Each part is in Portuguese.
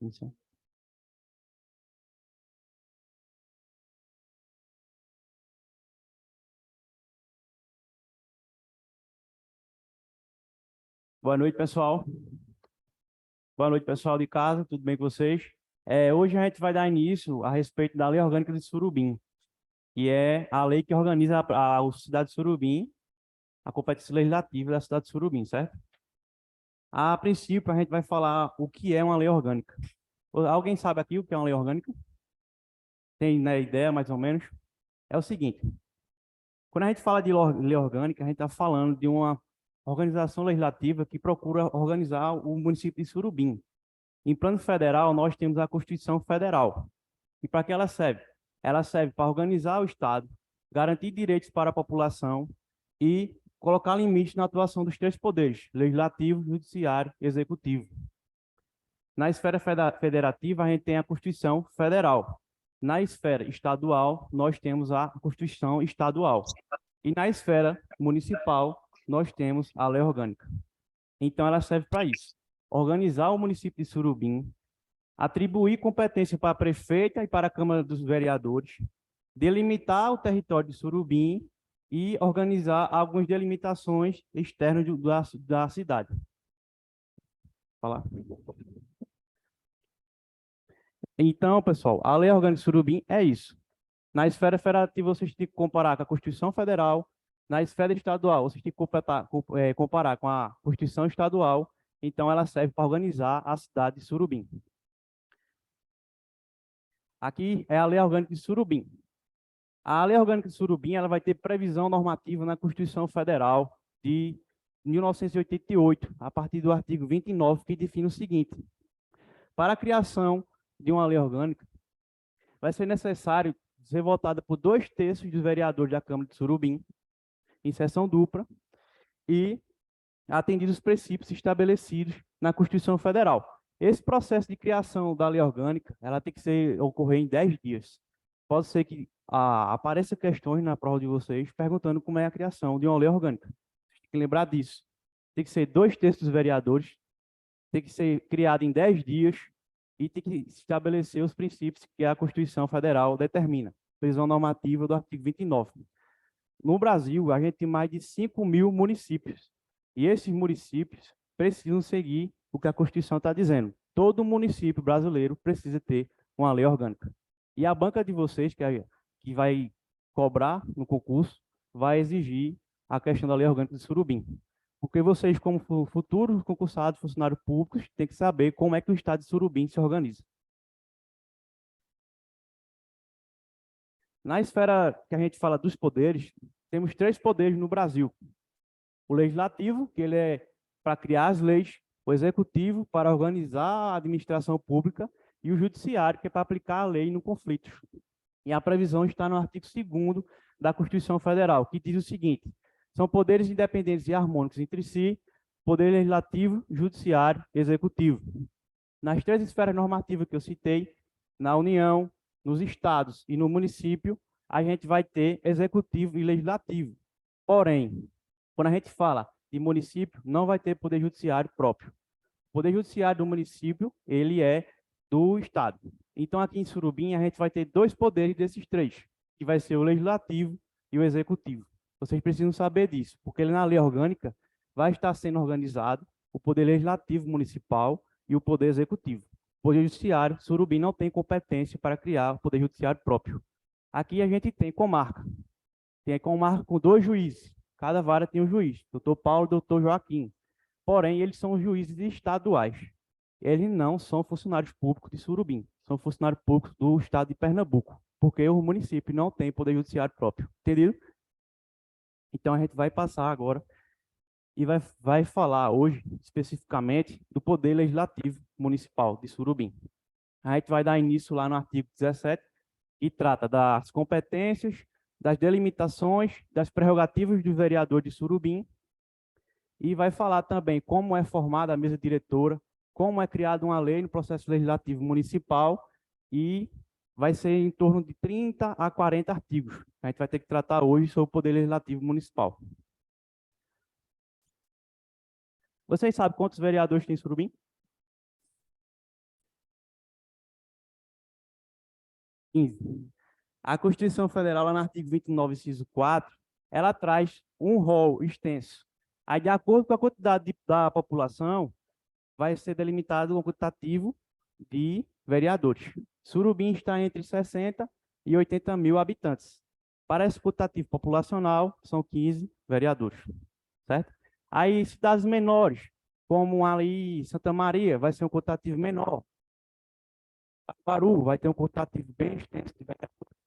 Isso. Boa noite, pessoal. Boa noite, pessoal de casa. Tudo bem com vocês? Hoje a gente vai dar início a respeito da Lei Orgânica de Surubim, que é a lei que organiza a cidade de Surubim, a competência legislativa da cidade de Surubim, certo? A princípio, a gente vai falar o que é uma lei orgânica. Alguém sabe aqui o que é uma lei orgânica? Tem, né, ideia, mais ou menos? É o seguinte, quando a gente fala de lei orgânica, a gente está falando de uma organização legislativa que procura organizar o município de Surubim. Em plano federal, nós temos a Constituição Federal. E para que ela serve? Ela serve para organizar o Estado, garantir direitos para a população e colocar limites na atuação dos três poderes, legislativo, judiciário e executivo. Na esfera federativa, a gente tem a Constituição Federal. Na esfera estadual, nós temos a Constituição Estadual. E na esfera municipal, nós temos a Lei Orgânica. Então, ela serve para isso. Organizar o município de Surubim, atribuir competência para a prefeita e para a Câmara dos Vereadores, delimitar o território de Surubim e organizar algumas delimitações externas da cidade. Falar. Então, pessoal, a Lei Orgânica de Surubim é isso. Na esfera federativa, vocês têm que comparar com a Constituição Federal. Na esfera estadual, vocês têm que comparar com a Constituição Estadual. Então, ela serve para organizar a cidade de Surubim. Aqui é a Lei Orgânica de Surubim. A Lei Orgânica de Surubim ela vai ter previsão normativa na Constituição Federal de 1988, a partir do artigo 29, que define o seguinte: para a criação de uma lei orgânica, vai ser necessário ser votada por 2/3 dos vereadores da Câmara de Surubim, em sessão dupla, e atendidos os princípios estabelecidos na Constituição Federal. Esse processo de criação da lei orgânica, ela tem que ocorrer em 10 dias. Pode ser que apareça questões na prova de vocês perguntando como é a criação de uma lei orgânica. Tem que lembrar disso. Tem que ser 2/3 dos vereadores, tem que ser criado em 10 dias e tem que estabelecer os princípios que a Constituição Federal determina. Previsão normativa do artigo 29. No Brasil, a gente tem mais de 5.000 municípios. E esses municípios precisam seguir o que a Constituição está dizendo. Todo município brasileiro precisa ter uma lei orgânica. E a banca de vocês, que vai cobrar no concurso, vai exigir a questão da lei orgânica de Surubim. Porque vocês, como futuros concursados, funcionários públicos, têm que saber como é que o estado de Surubim se organiza. Na esfera que a gente fala dos poderes, temos 3 poderes no Brasil. O legislativo, que ele é para criar as leis, o executivo, para organizar a administração pública, e o judiciário, que é para aplicar a lei no conflito. E a previsão está no artigo 2º da Constituição Federal, que diz o seguinte: são poderes independentes e harmônicos entre si, poder legislativo, judiciário e executivo. Nas 3 esferas normativas que eu citei, na União, nos estados e no município, a gente vai ter executivo e legislativo. Porém, quando a gente fala de município, não vai ter poder judiciário próprio. O poder judiciário do município, ele é do estado. Então, aqui em Surubim, a gente vai ter 2 poderes desses 3, que vai ser o legislativo e o executivo. Vocês precisam saber disso, porque na lei orgânica vai estar sendo organizado o poder legislativo municipal e o poder executivo. O poder judiciário, Surubim não tem competência para criar o poder judiciário próprio. Aqui a gente tem comarca. Tem comarca com 2 juízes. Cada vara tem um juiz, doutor Paulo e doutor Joaquim. Porém, eles são juízes estaduais. Eles não são funcionários públicos de Surubim, são funcionários públicos do estado de Pernambuco, porque o município não tem poder judiciário próprio. Entendeu? Então, a gente vai passar agora e vai falar hoje, especificamente, do Poder Legislativo Municipal de Surubim. A gente vai dar início lá no artigo 17, que trata das competências, das delimitações, das prerrogativas do vereador de Surubim, e vai falar também como é formada a mesa diretora, como é criada uma lei no processo legislativo municipal, e vai ser em torno de 30 a 40 artigos. A gente vai ter que tratar hoje sobre o Poder Legislativo Municipal. Vocês sabem quantos vereadores tem em Surubim? 15. A Constituição Federal, lá no artigo 29, inciso 4, ela traz um rol extenso. Aí, de acordo com a quantidade da população, vai ser delimitado um quantitativo de vereadores. Surubim está entre 60 e 80 mil habitantes. Para esse quantitativo populacional, são 15 vereadores, certo? Aí, cidades menores, como ali Santa Maria, vai ser um quantitativo menor. Paru vai ter um quantitativo bem extenso de vereadores.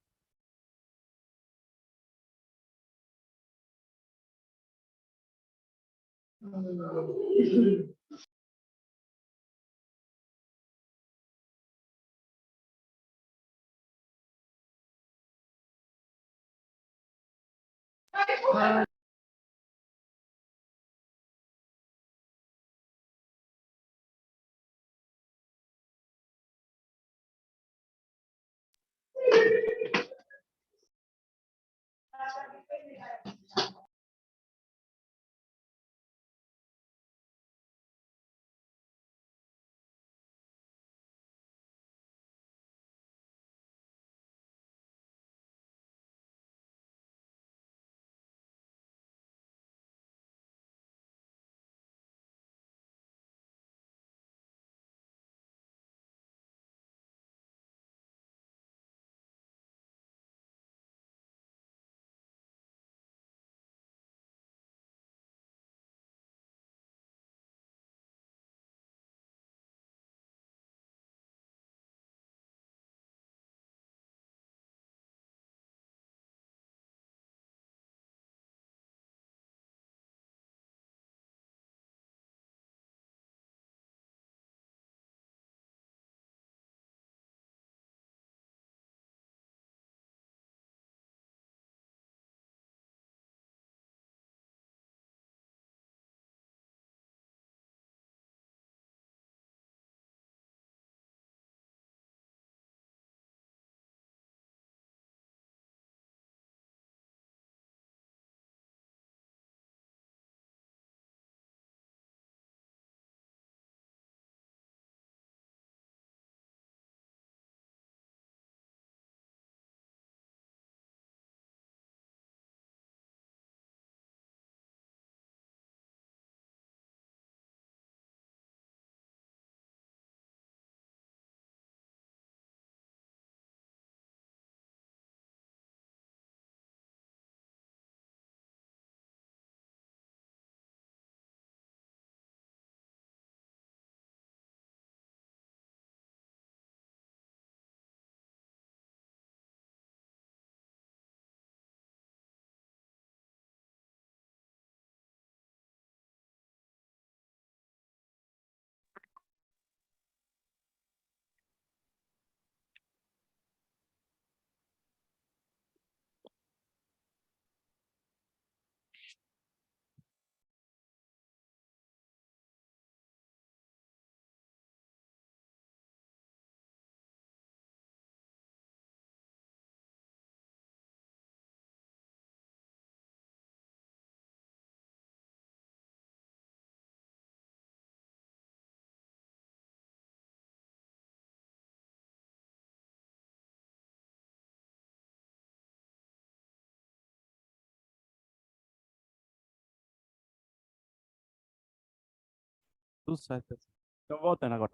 Tudo certo. Então, voltando agora.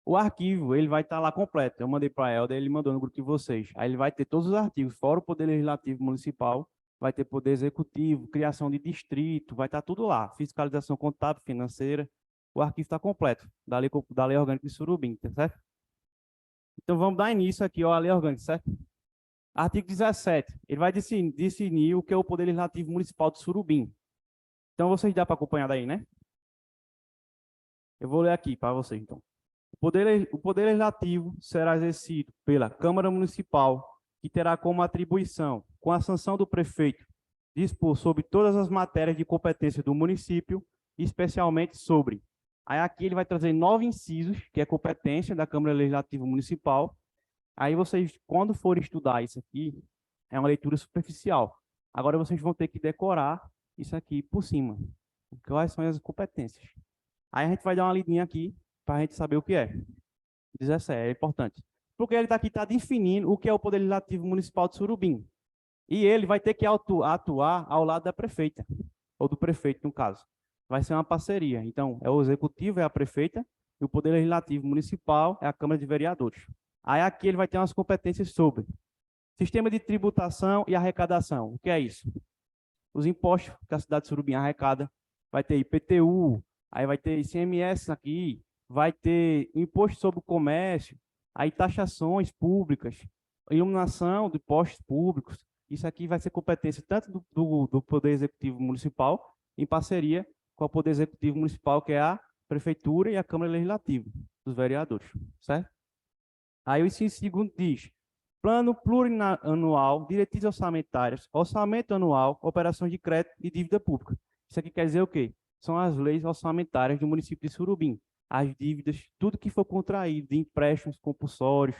O arquivo, ele vai estar lá completo. Eu mandei para a Helder, ele mandou no grupo de vocês. Aí ele vai ter todos os artigos, fora o Poder Legislativo Municipal, vai ter Poder Executivo, criação de distrito, vai estar tudo lá. Fiscalização contábil, financeira. O arquivo está completo, da lei orgânica de Surubim, tá certo? Então vamos dar início aqui ó, à lei orgânica, certo? Artigo 17, ele vai definir o que é o Poder Legislativo Municipal de Surubim. Então vocês dá para acompanhar daí, né? Eu vou ler aqui para vocês, então. O poder legislativo será exercido pela Câmara Municipal, que terá como atribuição, com a sanção do prefeito, dispor sobre todas as matérias de competência do município, especialmente sobre. Aí aqui ele vai trazer 9 incisos, que é competência da Câmara Legislativa Municipal. Aí vocês, quando forem estudar isso aqui, é uma leitura superficial. Agora vocês vão ter que decorar isso aqui por cima. Quais são as competências? Aí a gente vai dar uma lidinha aqui para a gente saber o que é. 17, é importante. Porque ele daqui está definindo o que é o Poder Legislativo Municipal de Surubim. E ele vai ter que atuar ao lado da prefeita, ou do prefeito, no caso. Vai ser uma parceria. Então, é o executivo, é a prefeita, e o Poder Legislativo Municipal é a Câmara de Vereadores. Aí aqui ele vai ter umas competências sobre sistema de tributação e arrecadação. O que é isso? Os impostos que a cidade de Surubim arrecada. Vai ter IPTU, aí vai ter ICMS aqui, vai ter imposto sobre o comércio, aí taxações públicas, iluminação de postos públicos. Isso aqui vai ser competência tanto do Poder Executivo Municipal, em parceria com o Poder Executivo Municipal, que é a Prefeitura e a Câmara Legislativa, dos vereadores, certo? Aí o inciso segundo diz, plano plurianual, diretrizes orçamentárias, orçamento anual, operações de crédito e dívida pública. Isso aqui quer dizer o quê? São as leis orçamentárias do município de Surubim. As dívidas, tudo que for contraído de empréstimos compulsórios,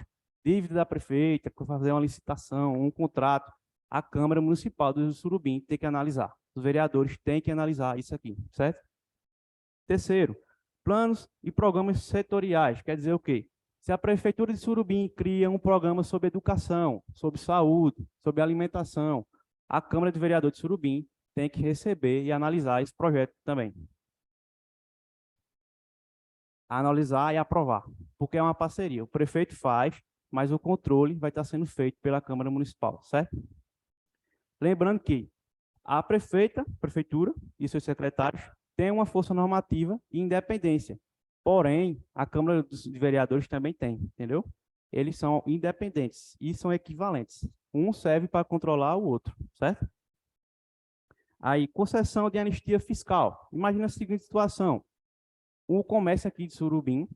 dívida da prefeita, fazer uma licitação, um contrato, a Câmara Municipal do Surubim tem que analisar. Os vereadores têm que analisar isso aqui, certo? Terceiro, planos e programas setoriais. Quer dizer o quê? Se a Prefeitura de Surubim cria um programa sobre educação, sobre saúde, sobre alimentação, a Câmara de Vereadores de Surubim tem que receber e analisar esse projeto também. Analisar e aprovar, porque é uma parceria. O prefeito faz, mas o controle vai estar sendo feito pela Câmara Municipal, certo? Lembrando que a prefeitura e seus secretários têm uma força normativa e independência. Porém, a Câmara dos Vereadores também tem, entendeu? Eles são independentes e são equivalentes. Um serve para controlar o outro, certo? Aí, concessão de anistia fiscal. Imagina a seguinte situação. O comércio aqui de Surubim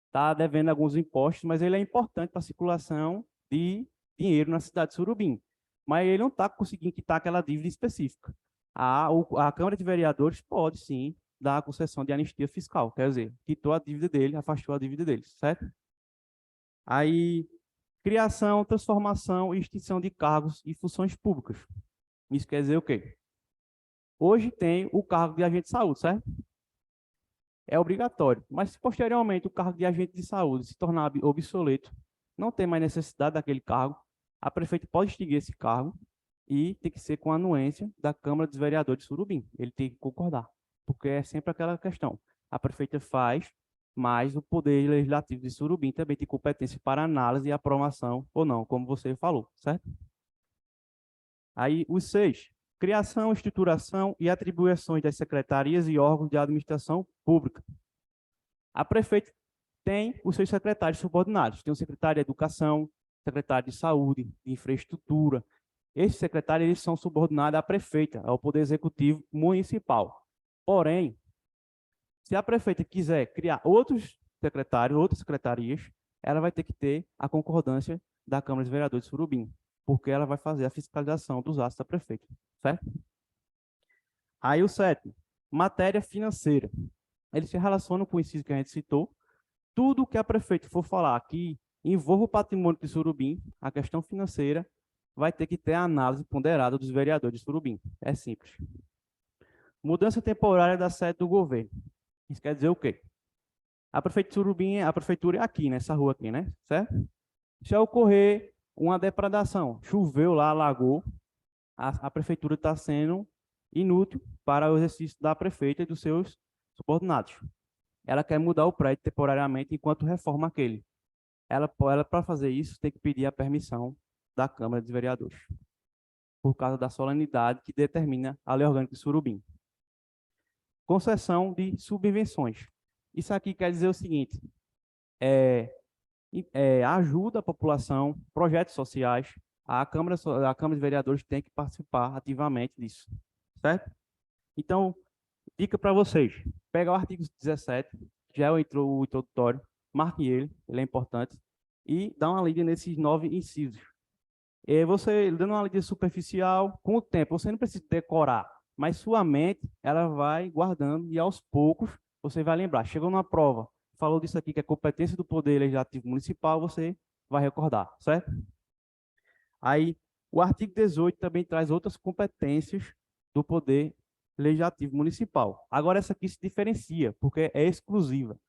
está devendo alguns impostos, mas ele é importante para a circulação de dinheiro na cidade de Surubim. Mas ele não está conseguindo quitar aquela dívida específica. A Câmara de Vereadores pode, sim, dar a concessão de anistia fiscal, quer dizer, quitou a dívida dele, afastou a dívida dele, certo? Aí, criação, transformação e extinção de cargos e funções públicas. Isso quer dizer o quê? Hoje tem o cargo de agente de saúde, certo? É obrigatório, mas se posteriormente o cargo de agente de saúde se tornar obsoleto, não tem mais necessidade daquele cargo, a prefeita pode extinguir esse cargo e tem que ser com a anuência da Câmara dos Vereadores de Surubim. Ele tem que concordar, porque é sempre aquela questão. A prefeita faz, mas o Poder Legislativo de Surubim também tem competência para análise e aprovação ou não, como você falou, certo? Aí, os 6. Criação, estruturação e atribuições das secretarias e órgãos de administração pública. A prefeita tem os seus secretários subordinados. Tem o secretário de Educação, secretário de Saúde, de Infraestrutura. Esses secretários eles são subordinados à prefeita, ao Poder Executivo Municipal. Porém, se a prefeita quiser criar outros secretários, outras secretarias, ela vai ter que ter a concordância da Câmara de Vereadores de Surubim, porque ela vai fazer a fiscalização dos atos da prefeita, certo? Aí o 7, matéria financeira. Eles se relacionam com o inciso que a gente citou. Tudo que a prefeita for falar que envolva o patrimônio de Surubim, a questão financeira, vai ter que ter a análise ponderada dos vereadores de Surubim. É simples. Mudança temporária da sede do governo. Isso quer dizer o quê? A prefeitura de Surubim, a prefeitura é aqui, nessa rua aqui, né? Certo? Se ocorrer uma depredação, choveu lá, alagou, a prefeitura está sendo inútil para o exercício da prefeita e dos seus subordinados. Ela quer mudar o prédio temporariamente enquanto reforma aquele. Ela para fazer isso, tem que pedir a permissão da Câmara de Vereadores, por causa da solenidade que determina a Lei Orgânica de Surubim. Concessão de subvenções. Isso aqui quer dizer o seguinte, ajuda a população, projetos sociais, a Câmara de Vereadores tem que participar ativamente disso, certo? Então, dica para vocês, pega o artigo 17, já é o introdutório, marque ele é importante, e dá uma lida nesses 9 incisos. Você, dando uma lida superficial, com o tempo, você não precisa decorar, mas sua mente, ela vai guardando e aos poucos você vai lembrar. Chegou numa prova, falou disso aqui, que é competência do Poder Legislativo Municipal, você vai recordar, certo? Aí, o artigo 18 também traz outras competências do Poder Legislativo Municipal. Agora, essa aqui se diferencia, porque é exclusiva.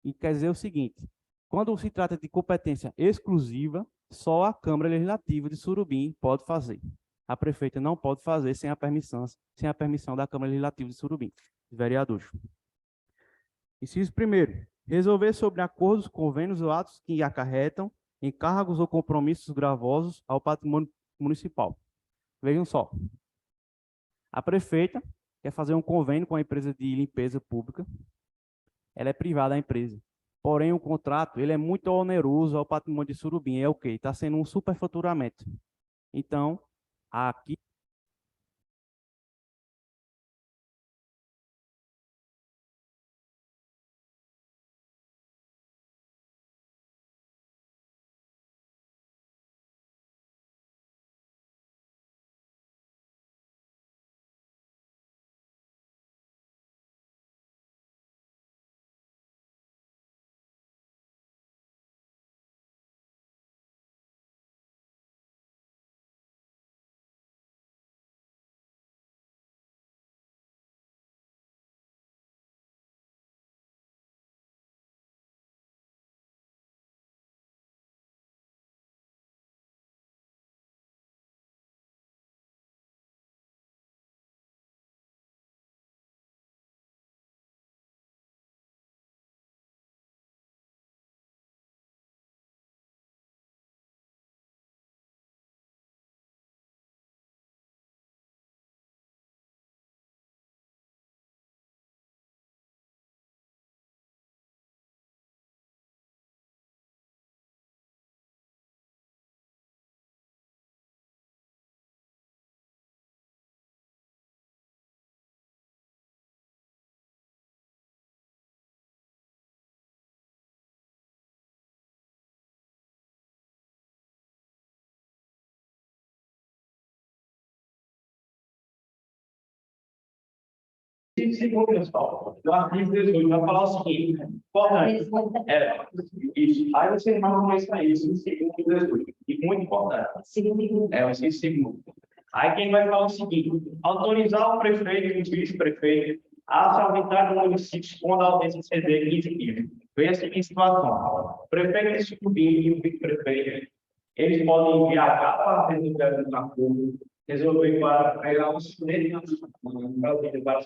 E quer dizer o seguinte, Quando se trata de competência exclusiva, só a Câmara Legislativa de Surubim pode fazer. A prefeita não pode fazer sem a permissão da Câmara Legislativa de Surubim, dos vereadores. Inciso 1º, resolver sobre acordos, convênios ou atos que acarretam encargos ou compromissos gravosos ao patrimônio municipal. Vejam só, a prefeita quer fazer um convênio com a empresa de limpeza pública, ela é privada a empresa, porém o contrato ele é muito oneroso ao patrimônio de Surubim, é o quê? Está sendo um superfaturamento. Então, aqui Segundo, pessoal, o artigo 18 vai falar o seguinte, importante, isso, aí você não isso aí, isso, segundo 18, e muito importante, o segundo. Aí quem vai falar o seguinte, autorizar o prefeito e o vice-prefeito a se aumentar no município quando a audiência exceder 15 dias. Veja a seguinte situação, o prefeito de Surubim e o vice-prefeito, eles podem viajar para resolver o acordo, resolver para pegar um CCD para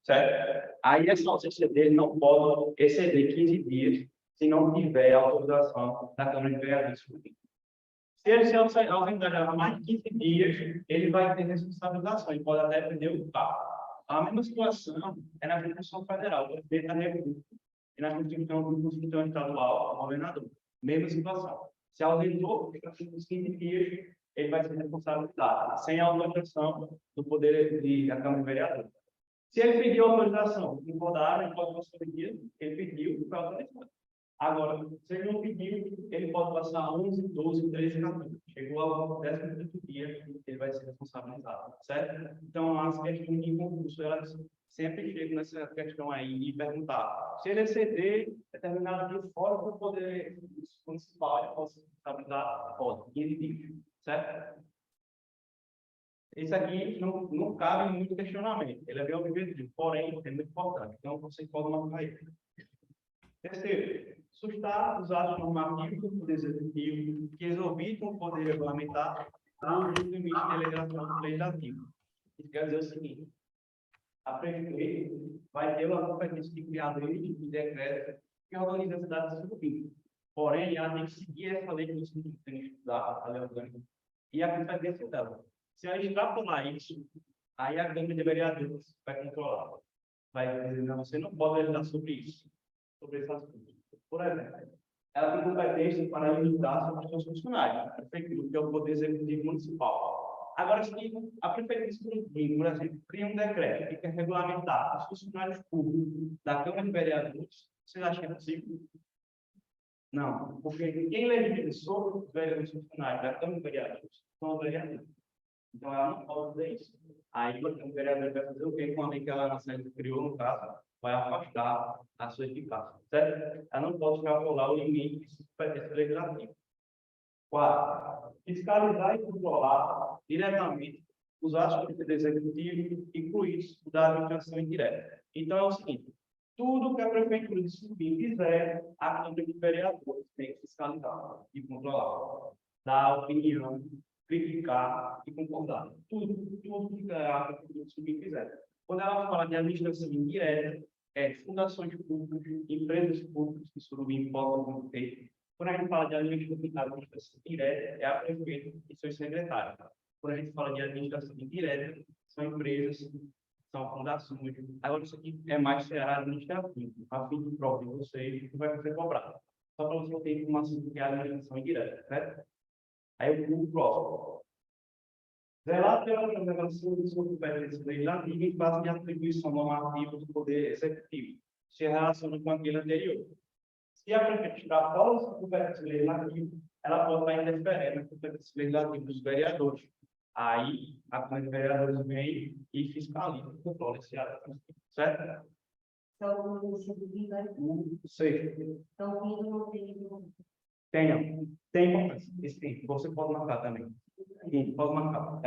certo? Aí essa ausência dele não pode exceder 15 dias se não tiver autorização da Câmara de Vereadores. Se ele se ausentar há mais de 15 dias, ele vai ter responsabilização, ele pode até perder o cargo. A mesma situação é na Constituição Federal, o prefeito da República, e na Constituição Estadual, o governador. Mesma situação. Se ausentou, nos 15 dias, ele vai ser responsabilizado, sem a autorização do poder da Câmara de Vereadores. Se ele pediu autorização, concordaram, ele pode passar o dia, ele pediu, foi autorizado. Agora, se ele não pediu, ele pode passar 11, 12, 13, 14. Chegou ao 15º dia, ele vai ser responsabilizado, certo? Então, as questões de concurso, elas sempre chegam nessa questão aí e perguntar se ele exceder determinado dia fora do poder municipal, ele pode ser responsabilizado, pode, 15 dias, certo? Esse aqui não cabe muito questionamento, ele é bem objetivo, porém, é muito importante, então você pode marcar ele. Terceiro, sustar os atos normativos do Poder Executivo que exorbitam o poder regulamentar ou os limites de delegação legislativa. Isso quer dizer o seguinte: a prefeita vai ter uma competência de criar leis de decreto que organiza a cidade de Surubim. Porém, ela tem que seguir essa lei que você tem que estudar, a lei orgânica, e a competência dela. Se ela extrapolar isso, aí a Câmara de Vereadores vai controlar. Vai dizer, não, você não pode legislar sobre isso, sobre esse assunto. Por exemplo, ela tem competência para limitar sobre os seus funcionários, a prefeitura, que é o Poder Executivo Municipal. Agora, se a prefeitura de Surubim, por exemplo, cria um decreto que quer regulamentar os funcionários públicos da Câmara de Vereadores, vocês acham que é possível? Não, porque quem legisla sobre os vereadores funcionários da Câmara de Vereadores são os vereadores. Então, ela não pode fazer isso. Aí, o vereador vai fazer o quê? Quando aquela nação criou, no caso, vai afastar a sua eficácia, certo? Ela não pode extrapolar o limite de competência legislativa. 4. Fiscalizar e controlar diretamente os atos do Poder Executivo, incluindo o da administração indireta. Então, é o seguinte: Tudo que a prefeitura de Surubim fizer, a Câmara de Vereadores tem que fiscalizar e controlar, dar opinião, criticar e concordar. Tudo que a prefeitura de Surubim fizer. Quando ela fala de administração indireta, fundações públicas, empresas públicas que Surubim possam ter. Quando a gente fala de administração direta, é a prefeita e seus secretários. Quando a gente fala de administração indireta, são empresas, são fundações. Agora, isso aqui é mais seara administrativa, a fim de prova de vocês, que vai ser cobrado. Só para você ter informação do que é a administração indireta, certo? Aí eu vou próximo. Zelar pela preservação do seu competência legislativa em base de atribuição normativa do Poder Executivo, se relaciona com aquele anterior. Se a prefeitura extrapola o seu competência legislativa, ela pode estar interferindo na competência legislativa dos vereadores. Aí, a Câmara de Vereadores vem e fiscaliza, controla esse ato, certo? Então, o município vai Sei. então, o não tem. Tem importância. Esse tem. Você pode marcar também. Sim, pode marcar.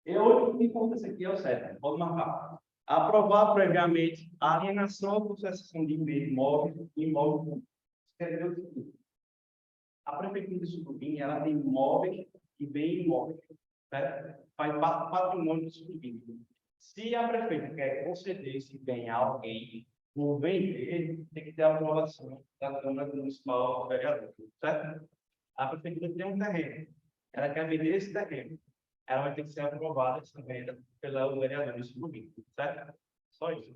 E outro que importa aqui é o certo. Pode marcar. Aprovar previamente a alienação ou concessão de bem imóvel e imóvel público. Isso quer dizer o seguinte: a prefeitura de Surubim, ela tem imóveis e bem imóveis, certo? Faz parte do patrimônio do Surubim. Se a prefeitura quer conceder esse bem a alguém, o bem dele tem que ter a aprovação da Câmara Municipal dos Vereadores, certo? A prefeitura tem um terreno, ela quer vender esse terreno, ela vai ter que ser aprovada essa venda pelo vereador de Surubim, certo? Só isso.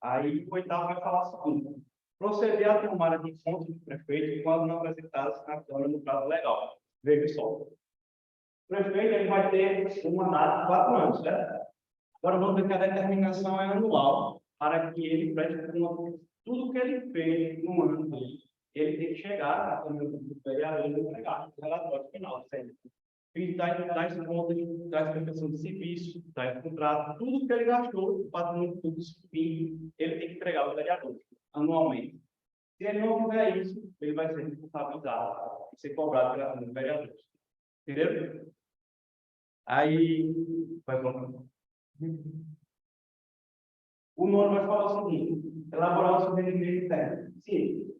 Aí o oitavo vai falar o seguinte: proceder à tomada de conta do prefeito quando não apresentadas na Câmara no prazo legal. Veja só. O prefeito ele vai ter um mandato de 4 anos, certo? Agora vamos ver que a determinação é anual, para que ele preste conta. Tudo que ele fez no ano dele, ele tem que chegar na Câmara do Vereador e entregar o relatório final, certo? E das contas, das prestações de serviço, das contratos, tudo que ele gastou, o patrimônio público, ele tem que entregar ao vereador anualmente. Se ele não fizer isso, ele vai ser responsabilizado e ser cobrado pela Câmara dos Vereadores. Entendeu? Aí, vai falar. O nono vai falar o seguinte: elaborar o seu rendimento interno. Sim,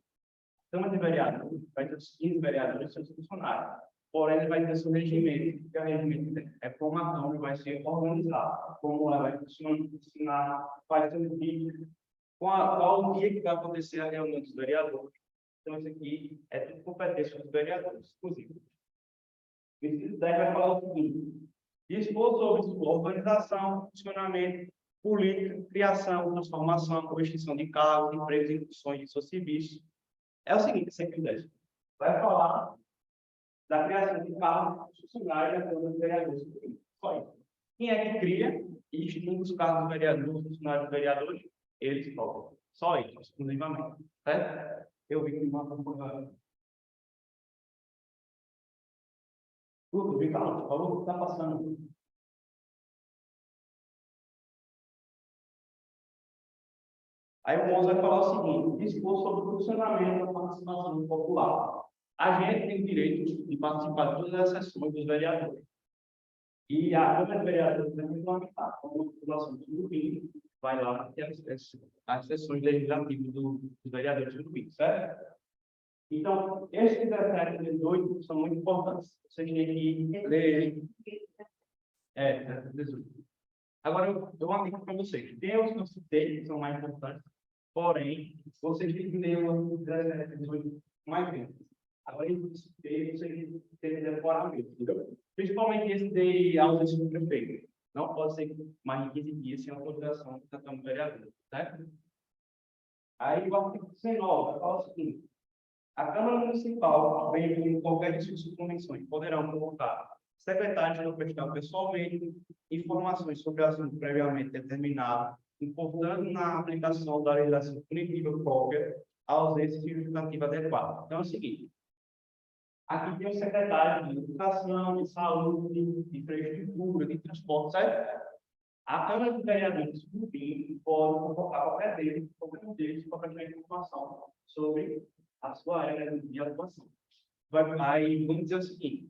a Câmara de Vereadores vai ter os 15 vereadores e seus funcionários. Porém, ele vai ter seu regimento, que é o regimento interno. É como a Câmara vai ser organizada, como ela vai funcionar, vai ter um vídeo, qual o dia que vai acontecer a reunião dos vereadores. Então, isso aqui é tudo competência dos vereadores, inclusive. O inciso 10 vai falar o seguinte: dispor sobre sua organização, funcionamento, política, criação, transformação ou extinção de cargos, empregos e funções de seu serviço. É o seguinte, esse aqui 10 vai falar da criação de cargos funcionários da Câmara dos Vereadores. Só isso. Quem é que cria e extingue os cargos dos vereadores, funcionários dos vereadores? Eles próprios. Só isso, exclusivamente. Certo? Eu vi que uma tudo, Ricardo, falou o que está passando. Aí o Moço vai falar o seguinte: dispor sobre o funcionamento da participação popular. A gente tem o direito de participar de todas as sessões dos vereadores. E a Câmara de Vereadores tem que implementar, como a população do Surubim vai lá ter as sessões legislativas dos vereadores do Surubim, certo? Então, esses 17 e 18 são muito importantes. Vocês têm que ler. 18. Agora, eu dou uma dica para vocês. Tem os que eu citei, que são mais importantes, porém, vocês têm que ler os 17 e 18 mais vezes. Agora, eu citei, vocês têm que decorar mesmo, entendeu? Principalmente esse de ausência do prefeito. Não pode ser mais de 15 dias sem autorização da Câmara de Vereadores, certo? Aí, o artigo 19 vai falar o seguinte: a Câmara Municipal, bem como qualquer discurso de convenções, poderão convocar secretários para prestar pessoalmente informações sobre assunto previamente determinado, importando na aplicação da legislação punitiva própria a ausência de justificativa adequada. Então é o seguinte: aqui tem o secretário de Educação, de Saúde, de Infraestrutura, de Transporte, certo? A Câmara de Vereadores pode convocar qualquer um deles para prestar informação sobre a sua área de atuação. Aí, vamos dizer o seguinte: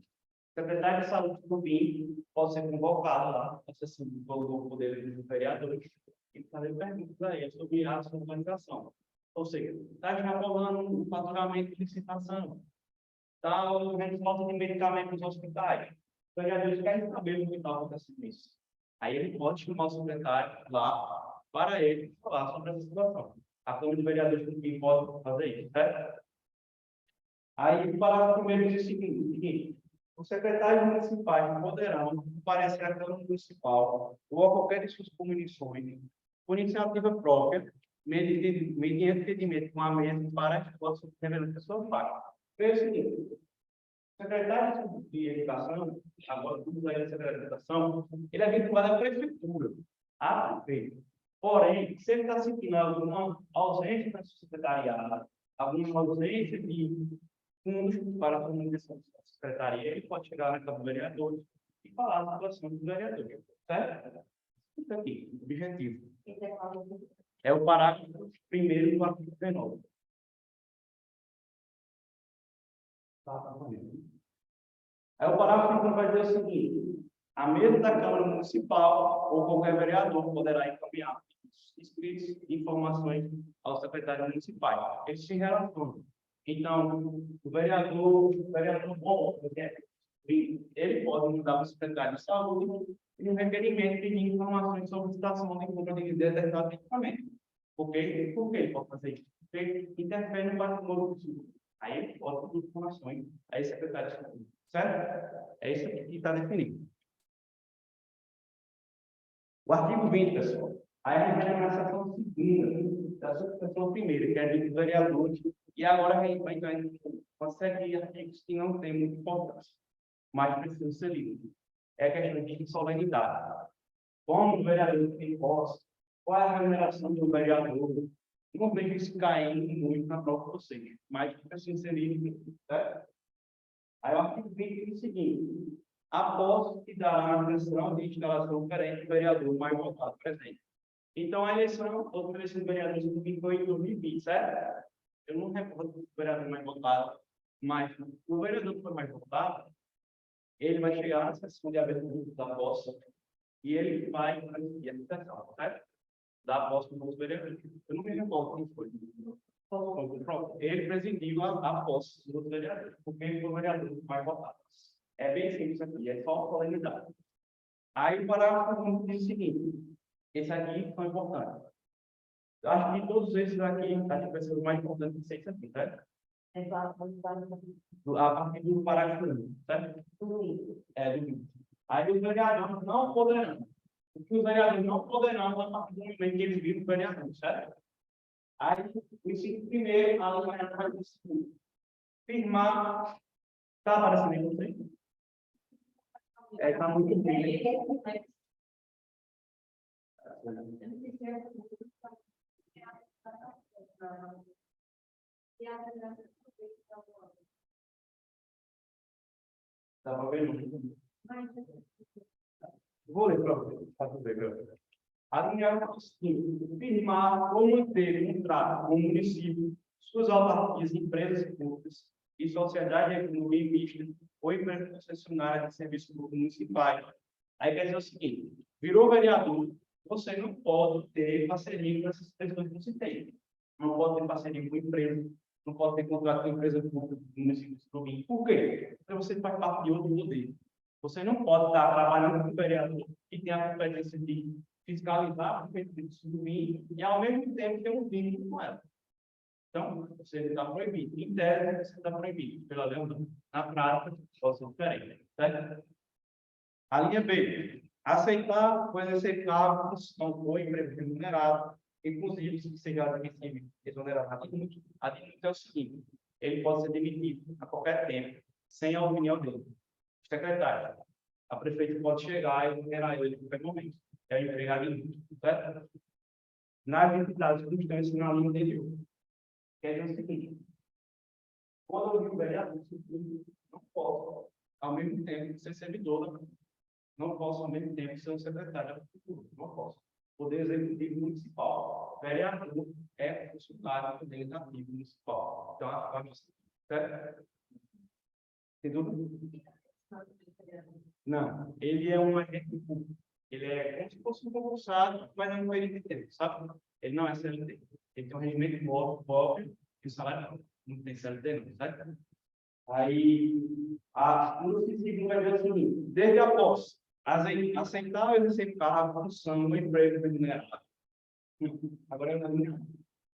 secretário de saúde do BIM pode ser convocado lá, acessando o poder dos vereadores, e fazer perguntas a ele sobre a sua organização. Ou seja, está já rolando um faturamento de licitação, está havendo falta de medicamentos nos hospitais. Os vereadores querem saber o que está acontecendo isso. Aí ele pode chamar o secretário lá para ele falar sobre essa situação. A Câmara de Vereadores do BIM pode fazer isso, certo? Aí o parágrafo primeiro diz o seguinte: os secretários municipais poderão comparecer à Câmara Municipal ou a qualquer de suas comissões, por iniciativa própria, mediante entendimento com a mesa para as hipóteses revelantes da sua parte. Veja o seguinte: o secretário de Educação, agora tudo da Secretaria de Educação, ele é vinculado à prefeitura, à prefeita. Porém, se ele está sentindo alguma ausência da sua secretariada, alguma ausência de fundos para a comunicação da secretaria, ele pode chegar na Câmara dos Vereadores e falar da situação dos vereadores. Certo? Isso aqui, o objetivo. É o parágrafo primeiro do artigo 19. Aí o parágrafo segundo vai dizer o seguinte: a mesa da Câmara Municipal ou qualquer vereador poderá encaminhar escritos e informações ao secretário municipal. Eles se relacionam. Então, o vereador bom, ele pode mandar para o secretário de saúde e um requerimento de informações sobre a situação de compra de determinado medicamento. Por que ele pode fazer isso? Porque interfere no patrimônio do SUS. Aí ele pode dar informações a esse secretário de saúde. Certo? É isso aqui que está definido. O artigo 20, pessoal. Aí a gente vai na seção segunda, da subseção primeira, que é de vereadores, e agora a gente vai entrar em uma série de artigos que não tem muita importância, mas precisam ser lidos. É a questão de insolenidade. Como o vereador tem posse, qual é a remuneração do vereador? Não vejo isso caindo muito na prova de vocês, mas precisa ser lido, certo? Aí o artigo 20 diz o seguinte: a posse que dará a eleição de instalação perante o vereador mais votado presente. Então, a eleição do vereadores do foi em 2020, certo? Eu não recordo do vereador mais votado, mas o vereador que foi mais votado, ele vai chegar na sessão de abertura da posse e ele vai fazer a sessão, certo? Da posse dos vereadores. Eu não me recordo quem foi. Ele presidiu a posse dos vereadores, porque ele foi o vereador mais votado. É bem simples aqui, é só solenidade. Aí o parágrafo diz o seguinte: esse aqui foi importante. Eu acho que todos esses aqui, acho que vai ser o mais importante de vocês aqui, certo? A partir do parágrafo 1, certo? É, do 20. Aí os vereadores não poderão. O que os vereadores não poderão, a partir do momento que eles viram o vereador, certo? Aí, o inciso primeiro, a lei vai dizer o seguinte: firmar. Está aparecendo aí você? Está muito bem. Dá para ver? Vou ler para você. Está tudo bem, meu. A linha seguinte: firmar ou manter contrato com o município, suas autarquias, empresas públicas e sociedade de economia mista ou empresas concessionárias de serviços públicos municipais. Aí quer dizer o seguinte: virou vereador, você não pode ter parceria com essas pessoas que você tem. Não pode ter parceria com empresa, não pode ter contrato com empresa pública do município de Sobrinho. Por quê? Porque você faz parte de outro poder. Você não pode estar trabalhando com o vereador que tem a competência de fiscalizar o prefeito de Sobrinho e, ao mesmo tempo, ter um vínculo com ela. Então, você está proibido. Em tese, você está proibido. Pela lei, na prática, pode ser diferente. Certo? A linha B: aceitar ou executar a função ou emprego remunerado, inclusive se seja admissível exonerado a título é o seguinte: ele pode ser demitido a qualquer tempo, sem a opinião dele. Secretário: a prefeita pode chegar e exonerar ele a qualquer momento. É o empregado inútil, certo? Nas entidades que estão na linha anterior. Quer dizer o seguinte: quando eu vi o vereador, não posso, ao mesmo tempo, ser servidor, não posso, ao mesmo tempo, ser um secretário da prefeitura, não posso. Poder Executivo Municipal, vereador é funcionário do Poder Executivo Municipal. Então, certo? Tem dúvida? Não, ele é um agente público. Ele é como se fosse um concursado, mas não é um período, sabe? Ele não é CLT. Ele tem um rendimento móvel e o salário não tem CLT, não, sabe? Aí, no seguinte vai dizer assim, desde a posse, aceitar ou exercer a função no emprego remunerado. Agora,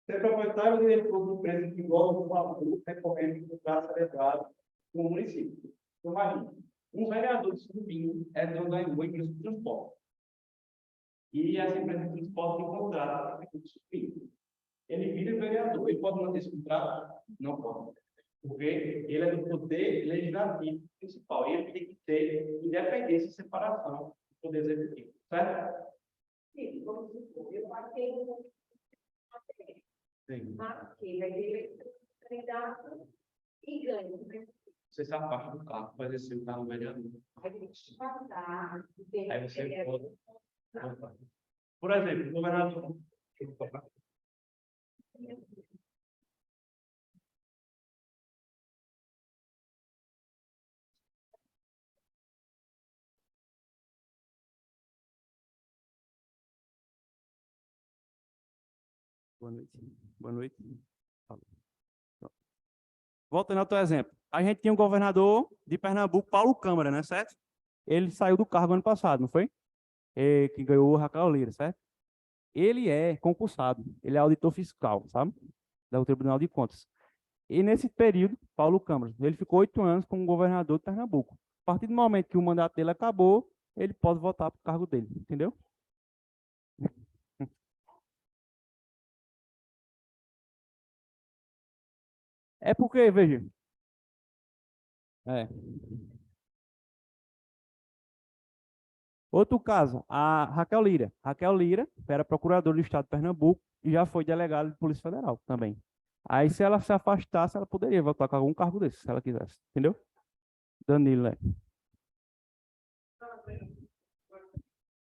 ser proprietário ou diretor de empresa que gosta do valor recorrente do contrato celebrado com o município. Então, imagina, um vereador de Surubim é dono da empresa de transporte. E essa empresa de transporte tem contrato com o Surubim. Ele vira vereador. Ele pode manter esse contrato? Não pode. Porque ele é do poder legislativo principal. E ele tem que ter independência e separação do poder executivo. Certo? Sim, vamos supor, eu marquei Sim. marquei, vai ter candidato e ganho, né? Você se afasta do carro para exercer o cargo vereador. Aí tem que passar, Aí você pode voltar. Por exemplo, o governador. Boa noite. Boa noite. Voltando ao teu exemplo. A gente tinha um governador de Pernambuco, Paulo Câmara, né, certo? Ele saiu do cargo ano passado, não foi? Que ganhou o Raquel Lira, certo? Ele é concursado, ele é auditor fiscal, sabe? Do Tribunal de Contas. E nesse período, Paulo Câmara, ele ficou 8 anos como governador de Pernambuco. A partir do momento que o mandato dele acabou, ele pode voltar para o cargo dele, entendeu? É porque, veja, é. Outro caso, a Raquel Lira. Raquel Lira era procuradora do Estado de Pernambuco e já foi delegada de Polícia Federal também. Aí, se ela se afastasse, ela poderia voltar com algum cargo desse, se ela quisesse, entendeu? Danilo, né?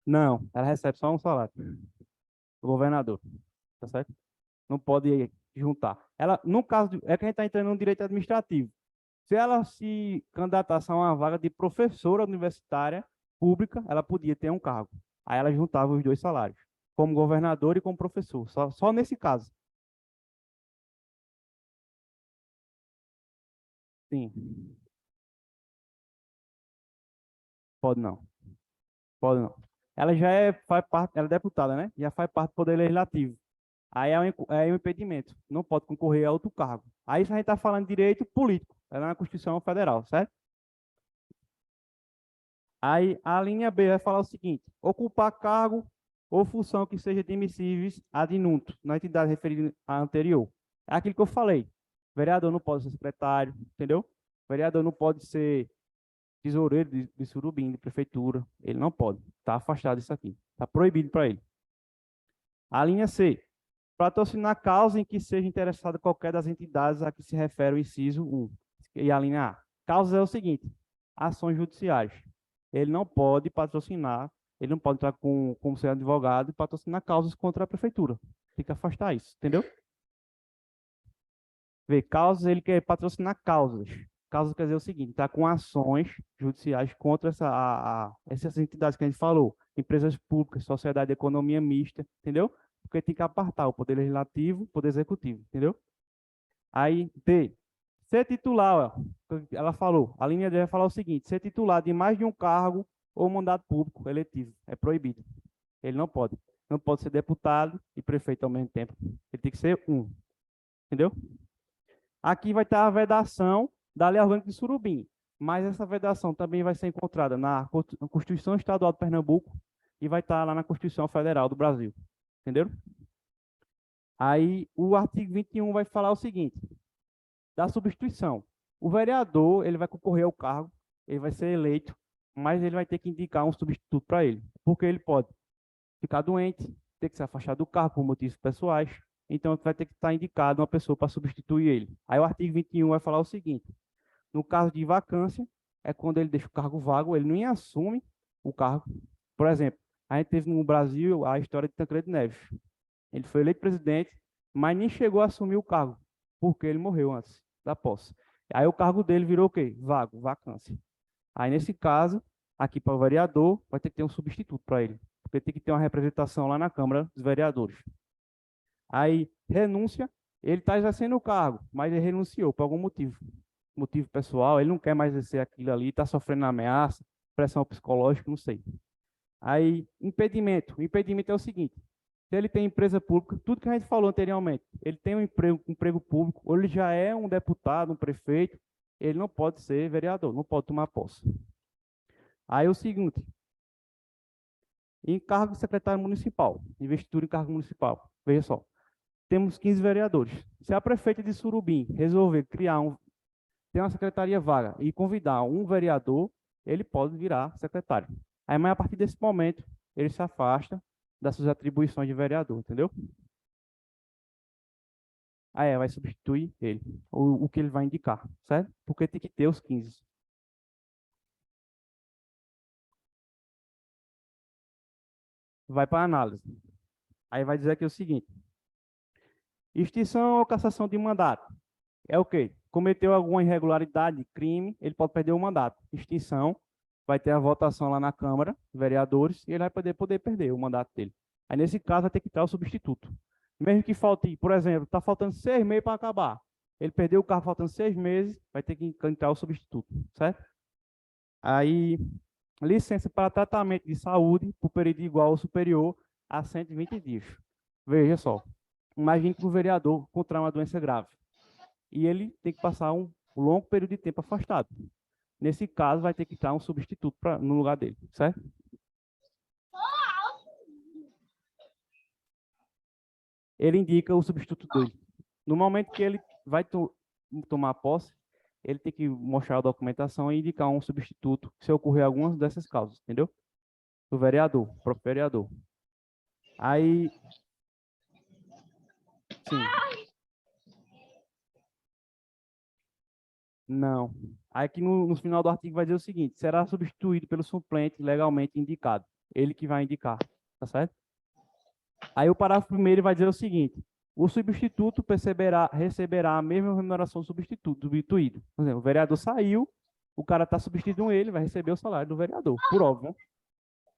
Não, ela recebe só um salário. O governador, tá certo? Não pode juntar. Ela, no caso, é que a gente está entrando no direito administrativo. Se ela se candidatasse a uma vaga de professora universitária pública, ela podia ter um cargo. Aí ela juntava os dois salários, como governador e como professor, só nesse caso. Sim, pode não, pode não. Ela já faz parte, ela é deputada, né? Já faz parte do Poder Legislativo. Aí é um impedimento, não pode concorrer a outro cargo. Aí a gente está falando de direito político, ela é na Constituição Federal, certo? Aí a linha B vai falar o seguinte: ocupar cargo ou função que seja admissíveis ad nuntum, na entidade referida à anterior. É aquilo que eu falei. Vereador não pode ser secretário, entendeu? Vereador não pode ser tesoureiro de Surubim, de prefeitura. Ele não pode. Está afastado disso aqui. Está proibido para ele. A linha C. Patrocinar causa em que seja interessada qualquer das entidades a que se refere o inciso 1. E a linha A. Causa é o seguinte: ações judiciais. Ele não pode patrocinar, ele não pode entrar como ser advogado e patrocinar causas contra a prefeitura. Tem que afastar isso, entendeu? Vê, causas, ele quer patrocinar causas. Causas quer dizer o seguinte: está com ações judiciais contra essas entidades que a gente falou, empresas públicas, sociedade de economia mista, entendeu? Porque tem que apartar o poder legislativo, o poder executivo, entendeu? Aí, D, ser titular, ó, ela falou, a linha D vai falar o seguinte: ser titular de mais de um cargo ou mandato público eletivo, é proibido. Ele não pode. Não pode ser deputado e prefeito ao mesmo tempo. Ele tem que ser um, entendeu? Aqui vai estar a vedação da Lei Orgânica de Surubim, mas essa vedação também vai ser encontrada na Constituição Estadual de Pernambuco e vai estar lá na Constituição Federal do Brasil, entendeu? Aí o artigo 21 vai falar o seguinte: da substituição. O vereador, ele vai concorrer ao cargo, ele vai ser eleito, mas ele vai ter que indicar um substituto para ele, porque ele pode ficar doente, ter que se afastar do cargo por motivos pessoais, então vai ter que estar indicado uma pessoa para substituir ele. Aí o artigo 21 vai falar o seguinte: no caso de vacância, é quando ele deixa o cargo vago, ele nem assume o cargo. Por exemplo, a gente teve no Brasil a história de Tancredo Neves. Ele foi eleito presidente, mas nem chegou a assumir o cargo, porque ele morreu antes da posse. Aí o cargo dele virou o quê? Vago, vacância. Aí, nesse caso, aqui para o vereador, vai ter que ter um substituto para ele, porque tem que ter uma representação lá na Câmara dos Vereadores. Aí, renúncia, ele está exercendo o cargo, mas ele renunciou por algum motivo pessoal, ele não quer mais exercer aquilo ali, está sofrendo ameaça, pressão psicológica, não sei. Aí, impedimento. O impedimento é o seguinte: se ele tem empresa pública, tudo que a gente falou anteriormente, ele tem um emprego público, ou ele já é um deputado, um prefeito, ele não pode ser vereador, não pode tomar posse. Aí o seguinte: encargo de secretário municipal, investidura em cargo municipal. Veja só, temos 15 vereadores. Se a prefeita de Surubim resolver ter uma secretaria vaga e convidar um vereador, ele pode virar secretário. Aí, mas a partir desse momento, ele se afasta das suas atribuições de vereador, entendeu? Aí vai substituir ele, o que ele vai indicar, certo? Porque tem que ter os 15. Vai para a análise. Aí vai dizer aqui o seguinte: extinção ou cassação de mandato. É o quê? Cometeu alguma irregularidade, crime, ele pode perder o mandato. Extinção, vai ter a votação lá na Câmara, vereadores, e ele vai poder perder o mandato dele. Aí, nesse caso, vai ter que entrar o substituto. Mesmo que falte, por exemplo, está faltando 6 meses para acabar. Ele perdeu o cargo faltando 6 meses, vai ter que entrar o substituto, certo? Aí, licença para tratamento de saúde por período igual ou superior a 120 dias. Veja só, imagine que o vereador contrai uma doença grave e ele tem que passar um longo período de tempo afastado. Nesse caso, vai ter que entrar um substituto no lugar dele, certo? Ele indica o substituto dele. No momento que ele vai tomar posse, ele tem que mostrar a documentação e indicar um substituto se ocorrer algumas dessas causas, entendeu? Do vereador, próprio vereador. Aí, sim. Não. Aí aqui no final do artigo vai dizer o seguinte: será substituído pelo suplente legalmente indicado. Ele que vai indicar, tá certo? Aí o parágrafo primeiro vai dizer o seguinte: o substituto receberá a mesma remuneração do substituído. Por exemplo, o vereador saiu, o cara está substituindo ele, vai receber o salário do vereador, por óbvio. Né?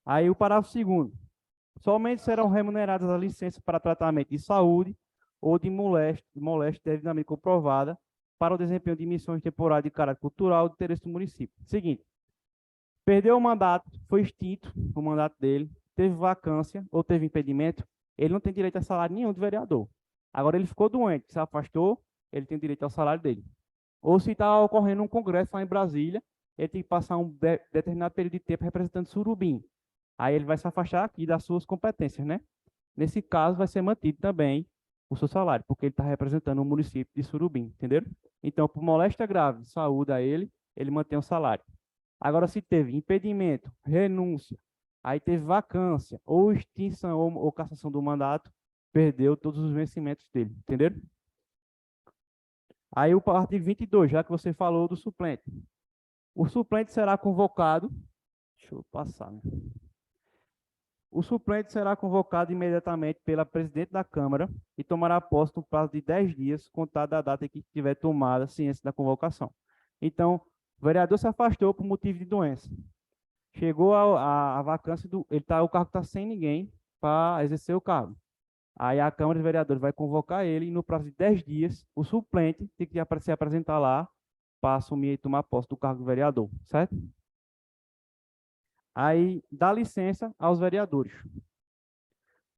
Aí o parágrafo segundo: somente serão remuneradas as licenças para tratamento de saúde ou de moléstia devidamente comprovada para o desempenho de missões temporárias de caráter cultural de interesse do município. Seguinte: perdeu o mandato, foi extinto o mandato dele, teve vacância ou teve impedimento, ele não tem direito a salário nenhum de vereador. Agora ele ficou doente, se afastou, ele tem direito ao salário dele. Ou se está ocorrendo um congresso lá em Brasília, ele tem que passar um determinado período de tempo representando Surubim. Aí ele vai se afastar aqui das suas competências, né? Nesse caso, vai ser mantido também o seu salário, porque ele está representando o município de Surubim, entenderam? Então, por moléstia grave de saúde a ele mantém o salário. Agora, se teve impedimento, renúncia, aí teve vacância, ou extinção ou cassação do mandato, perdeu todos os vencimentos dele, entenderam? Aí o artigo 22, já que você falou do suplente. O suplente será convocado, deixa eu passar, né? O suplente será convocado imediatamente pela presidente da Câmara e tomará posse no prazo de 10 dias, contado da data em que tiver tomada ciência da convocação. Então, o vereador se afastou por motivo de doença. Chegou a vacância, o cargo está sem ninguém para exercer o cargo. Aí a Câmara de Vereadores vai convocar ele e no prazo de 10 dias, o suplente tem que se apresentar lá para assumir e tomar posse do cargo de vereador, certo? Aí dá licença aos vereadores.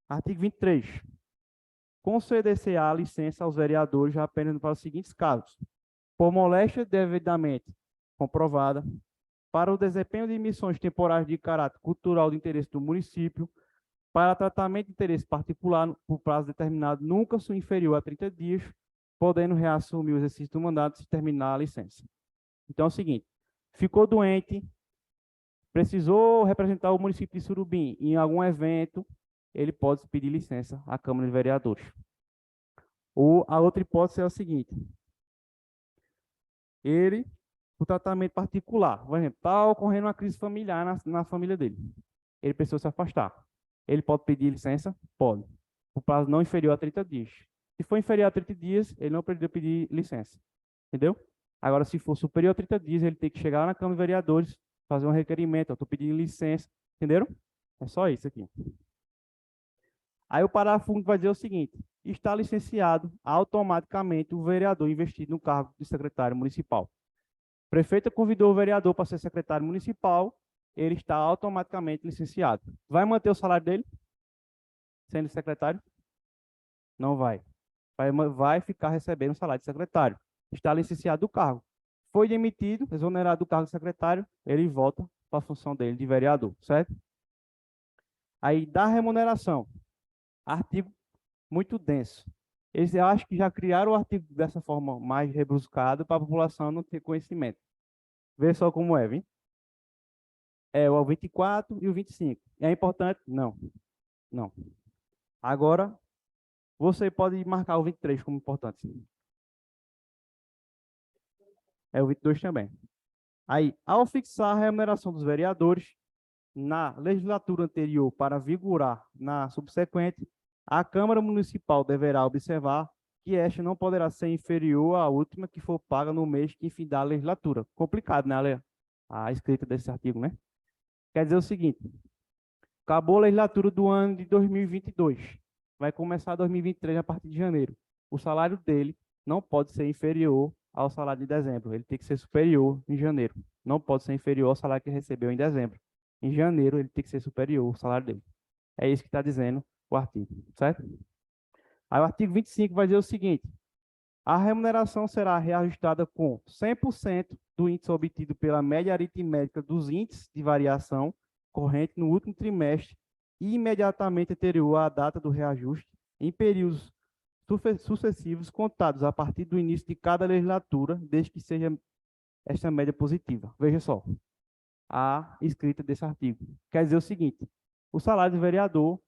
Artigo 23. Conceder-se-á a licença aos vereadores apenas para os seguintes casos: por moléstia devidamente comprovada, para o desempenho de missões temporárias de caráter cultural de interesse do município, para tratamento de interesse particular por prazo determinado, nunca inferior a 30 dias, podendo reassumir o exercício do mandato se terminar a licença. Então é o seguinte: ficou doente, precisou representar o município de Surubim em algum evento, ele pode pedir licença à Câmara de Vereadores. Ou a outra hipótese é a seguinte: o tratamento particular, por exemplo, está ocorrendo uma crise familiar na família dele. Ele precisou se afastar. Ele pode pedir licença? Pode. O prazo não inferior a 30 dias. Se for inferior a 30 dias, ele não precisa pedir licença. Entendeu? Agora, se for superior a 30 dias, ele tem que chegar lá na Câmara de Vereadores fazer um requerimento, eu estou pedindo licença, entenderam? É só isso aqui. Aí o parágrafo único vai dizer o seguinte: está licenciado automaticamente o vereador investido no cargo de secretário municipal. O prefeito convidou o vereador para ser secretário municipal, ele está automaticamente licenciado. Vai manter o salário dele, sendo secretário? Não vai. Vai ficar recebendo o salário de secretário. Está licenciado do cargo. Foi demitido, exonerado do cargo de secretário, ele volta para a função dele de vereador, certo? Aí, da remuneração, artigo muito denso. Eles, eu acho que já criaram o artigo dessa forma mais rebuscado para a população não ter conhecimento. Vê só como é, viu? É o 24 e o 25. É importante? Não. Não. Agora, você pode marcar o 23 como importante. É o 22 também. Aí, ao fixar a remuneração dos vereadores na legislatura anterior para vigorar na subsequente, a Câmara Municipal deverá observar que esta não poderá ser inferior à última que for paga no mês que findar a legislatura. Complicado, né, Ale? A escrita desse artigo, né? Quer dizer o seguinte: acabou a legislatura do ano de 2022. Vai começar 2023 a partir de janeiro. O salário dele não pode ser inferior ao salário de dezembro. Ele tem que ser superior em janeiro. Não pode ser inferior ao salário que recebeu em dezembro. Em janeiro, ele tem que ser superior ao salário dele. É isso que está dizendo o artigo, certo? Aí o artigo 25 vai dizer o seguinte: a remuneração será reajustada com 100% do índice obtido pela média aritmética dos índices de variação corrente no último trimestre e imediatamente anterior à data do reajuste, em períodos sucessivos contados a partir do início de cada legislatura, desde que seja esta média positiva. Veja só a escrita desse artigo. Quer dizer o seguinte: o salário do vereador,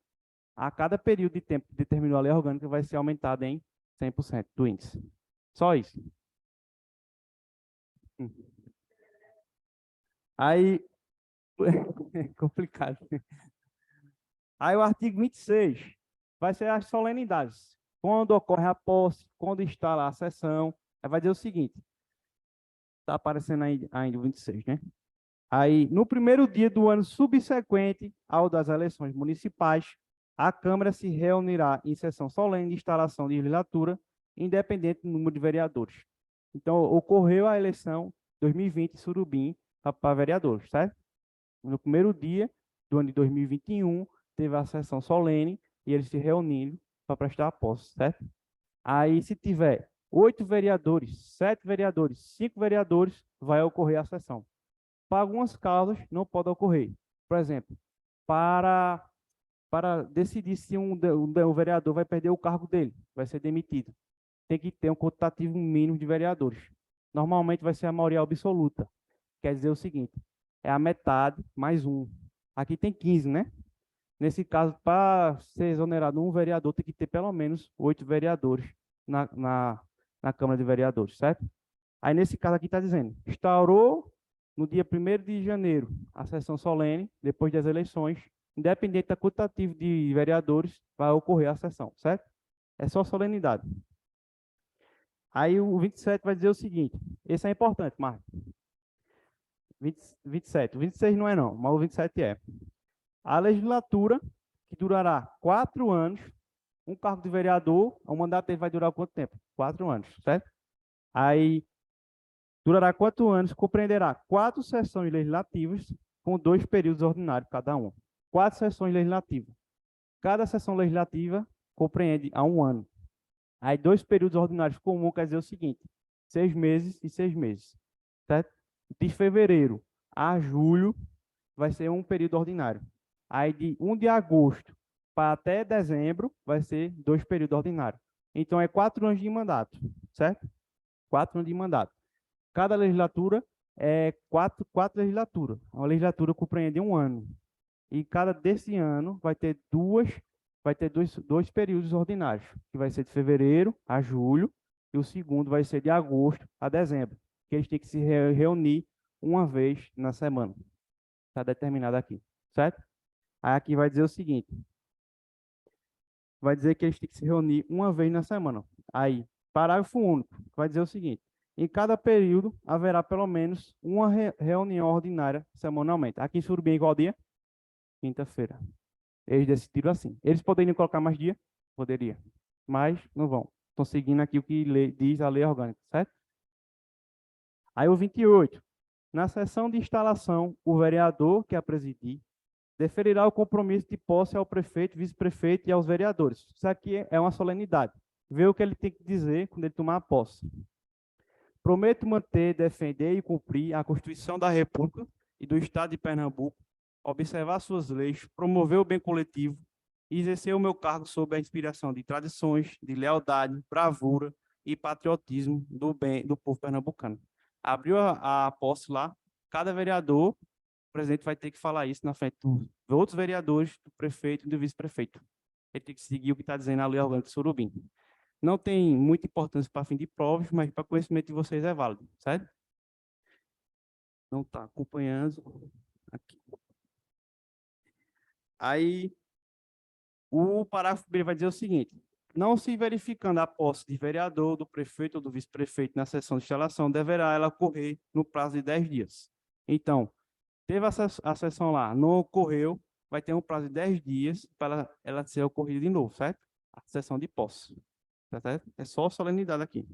a cada período de tempo que determinou a lei orgânica, vai ser aumentado em 100% do índice. Só isso. Aí, é complicado. Aí o artigo 26 vai ser as solenidades. Quando ocorre a posse, quando está lá a sessão, aí vai dizer o seguinte: está aparecendo aí ainda o 26, né? Aí, no primeiro dia do ano subsequente ao das eleições municipais, a Câmara se reunirá em sessão solene de instalação de legislatura, independente do número de vereadores. Então, ocorreu a eleição 2020 em Surubim para vereadores, certo? No primeiro dia do ano de 2021, teve a sessão solene e eles se reuniram para prestar a posse, certo? Aí, se tiver 8 vereadores, 7 vereadores, 5 vereadores, vai ocorrer a sessão. Para algumas causas, não pode ocorrer. Por exemplo, para decidir se um vereador vai perder o cargo dele, vai ser demitido, tem que ter um quantitativo mínimo de vereadores. Normalmente vai ser a maioria absoluta. Quer dizer o seguinte: é a metade mais um. Aqui tem 15, né? Nesse caso, para ser exonerado um vereador, tem que ter pelo menos 8 vereadores na Câmara de Vereadores, certo? Aí, nesse caso aqui está dizendo: instaurou no dia 1º de janeiro a sessão solene, depois das eleições, independente da quantitativa de vereadores, vai ocorrer a sessão, certo? É só solenidade. Aí o 27 vai dizer o seguinte: esse é importante, Marcos. 27. O 26 não é não, mas o 27 é. A legislatura, que durará 4 anos, um cargo de vereador, o mandato dele vai durar quanto tempo? 4 anos, certo? Aí, durará 4 anos, compreenderá 4 sessões legislativas, com 2 períodos ordinários cada um. 4 sessões legislativas. Cada sessão legislativa compreende a 1 ano. Aí, 2 períodos ordinários comuns quer dizer o seguinte: 6 meses e 6 meses, certo? De fevereiro a julho vai ser um período ordinário. Aí, de 1 de agosto para até dezembro, vai ser 2 períodos ordinários. Então, é 4 anos de mandato, certo? 4 anos de mandato. Cada legislatura é 4 legislaturas. Uma legislatura compreende 1 ano. E cada desse ano vai ter dois períodos ordinários, que vai ser de fevereiro a julho, e o segundo vai ser de agosto a dezembro, que eles têm que se reunir uma vez na semana. Está determinado aqui, certo? Aí aqui vai dizer o seguinte: vai dizer que eles têm que se reunir uma vez na semana. Aí, parágrafo único, vai dizer o seguinte: Em cada período, haverá pelo menos uma reunião ordinária semanalmente. Aqui em Surubim, igual dia? Quinta-feira. Eles decidiram assim. Eles poderiam colocar mais dia? Poderia. Mas não vão. Estão seguindo aqui o que diz a lei orgânica, certo? Aí o 28. Na sessão de instalação, o vereador que a presidir deferirá o compromisso de posse ao prefeito, vice-prefeito e aos vereadores. Isso aqui é uma solenidade. Vê o que ele tem que dizer quando ele tomar a posse. Prometo manter, defender e cumprir a Constituição da República e do Estado de Pernambuco, observar suas leis, promover o bem coletivo e exercer o meu cargo sob a inspiração de tradições, de lealdade, bravura e patriotismo do bem do povo pernambucano. Abriu a posse lá, cada vereador, o presidente vai ter que falar isso na frente dos outros vereadores, do prefeito e do vice-prefeito. Ele tem que seguir o que está dizendo a lei orgânica de Surubim. Não tem muita importância para fim de provas, mas para conhecimento de vocês é válido, certo? Não está acompanhando aqui. Aí, o parágrafo B vai dizer o seguinte: não se verificando a posse de vereador, do prefeito ou do vice-prefeito na sessão de instalação, deverá ela ocorrer no prazo de 10 dias. Então, teve a sessão lá, não ocorreu, vai ter um prazo de 10 dias para ela ser ocorrida de novo, certo? A sessão de posse. Tá certo? É só solenidade aqui.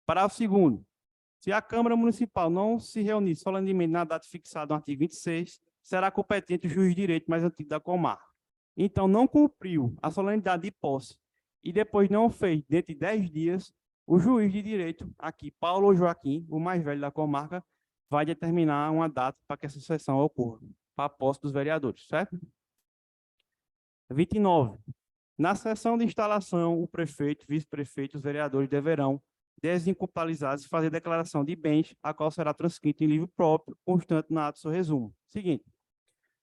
Parágrafo 2º. Se a Câmara Municipal não se reunir solenemente na data fixada no artigo 26, será competente o juiz de direito mais antigo da comarca. Então, não cumpriu a solenidade de posse e depois não fez dentro de 10 dias, o juiz de direito, aqui, Paulo Joaquim, o mais velho da comarca, vai determinar uma data para que essa sessão ocorra, para a posse dos vereadores, certo? 29. Na sessão de instalação, o prefeito, vice-prefeito e os vereadores deverão, desinculpabilizados, fazer declaração de bens, a qual será transcrita em livro próprio, constante na ata do seu resumo. Seguinte,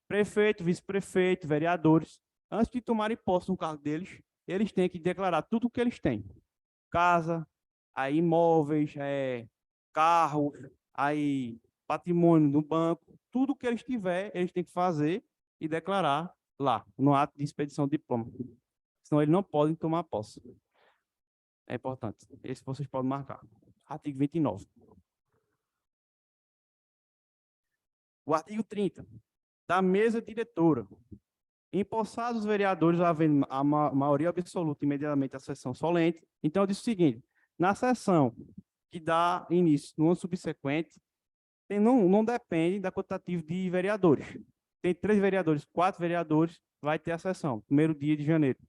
prefeito, vice-prefeito, vereadores, antes de tomarem posse no cargo deles, eles têm que declarar tudo o que eles têm. Casa, aí imóveis, carros, aí patrimônio no banco, tudo que eles tiverem, eles têm que fazer e declarar lá, no ato de expedição de diploma. Senão eles não podem tomar posse. É importante. Esse vocês podem marcar. Artigo 29. O artigo 30. Da mesa diretora. Empossados os vereadores, havendo a maioria absoluta imediatamente à sessão solene. Então, eu disse o seguinte: na sessão que dá início no ano subsequente, não depende da quantitativa de vereadores. Tem 3 vereadores, 4 vereadores, vai ter a sessão, primeiro dia de janeiro.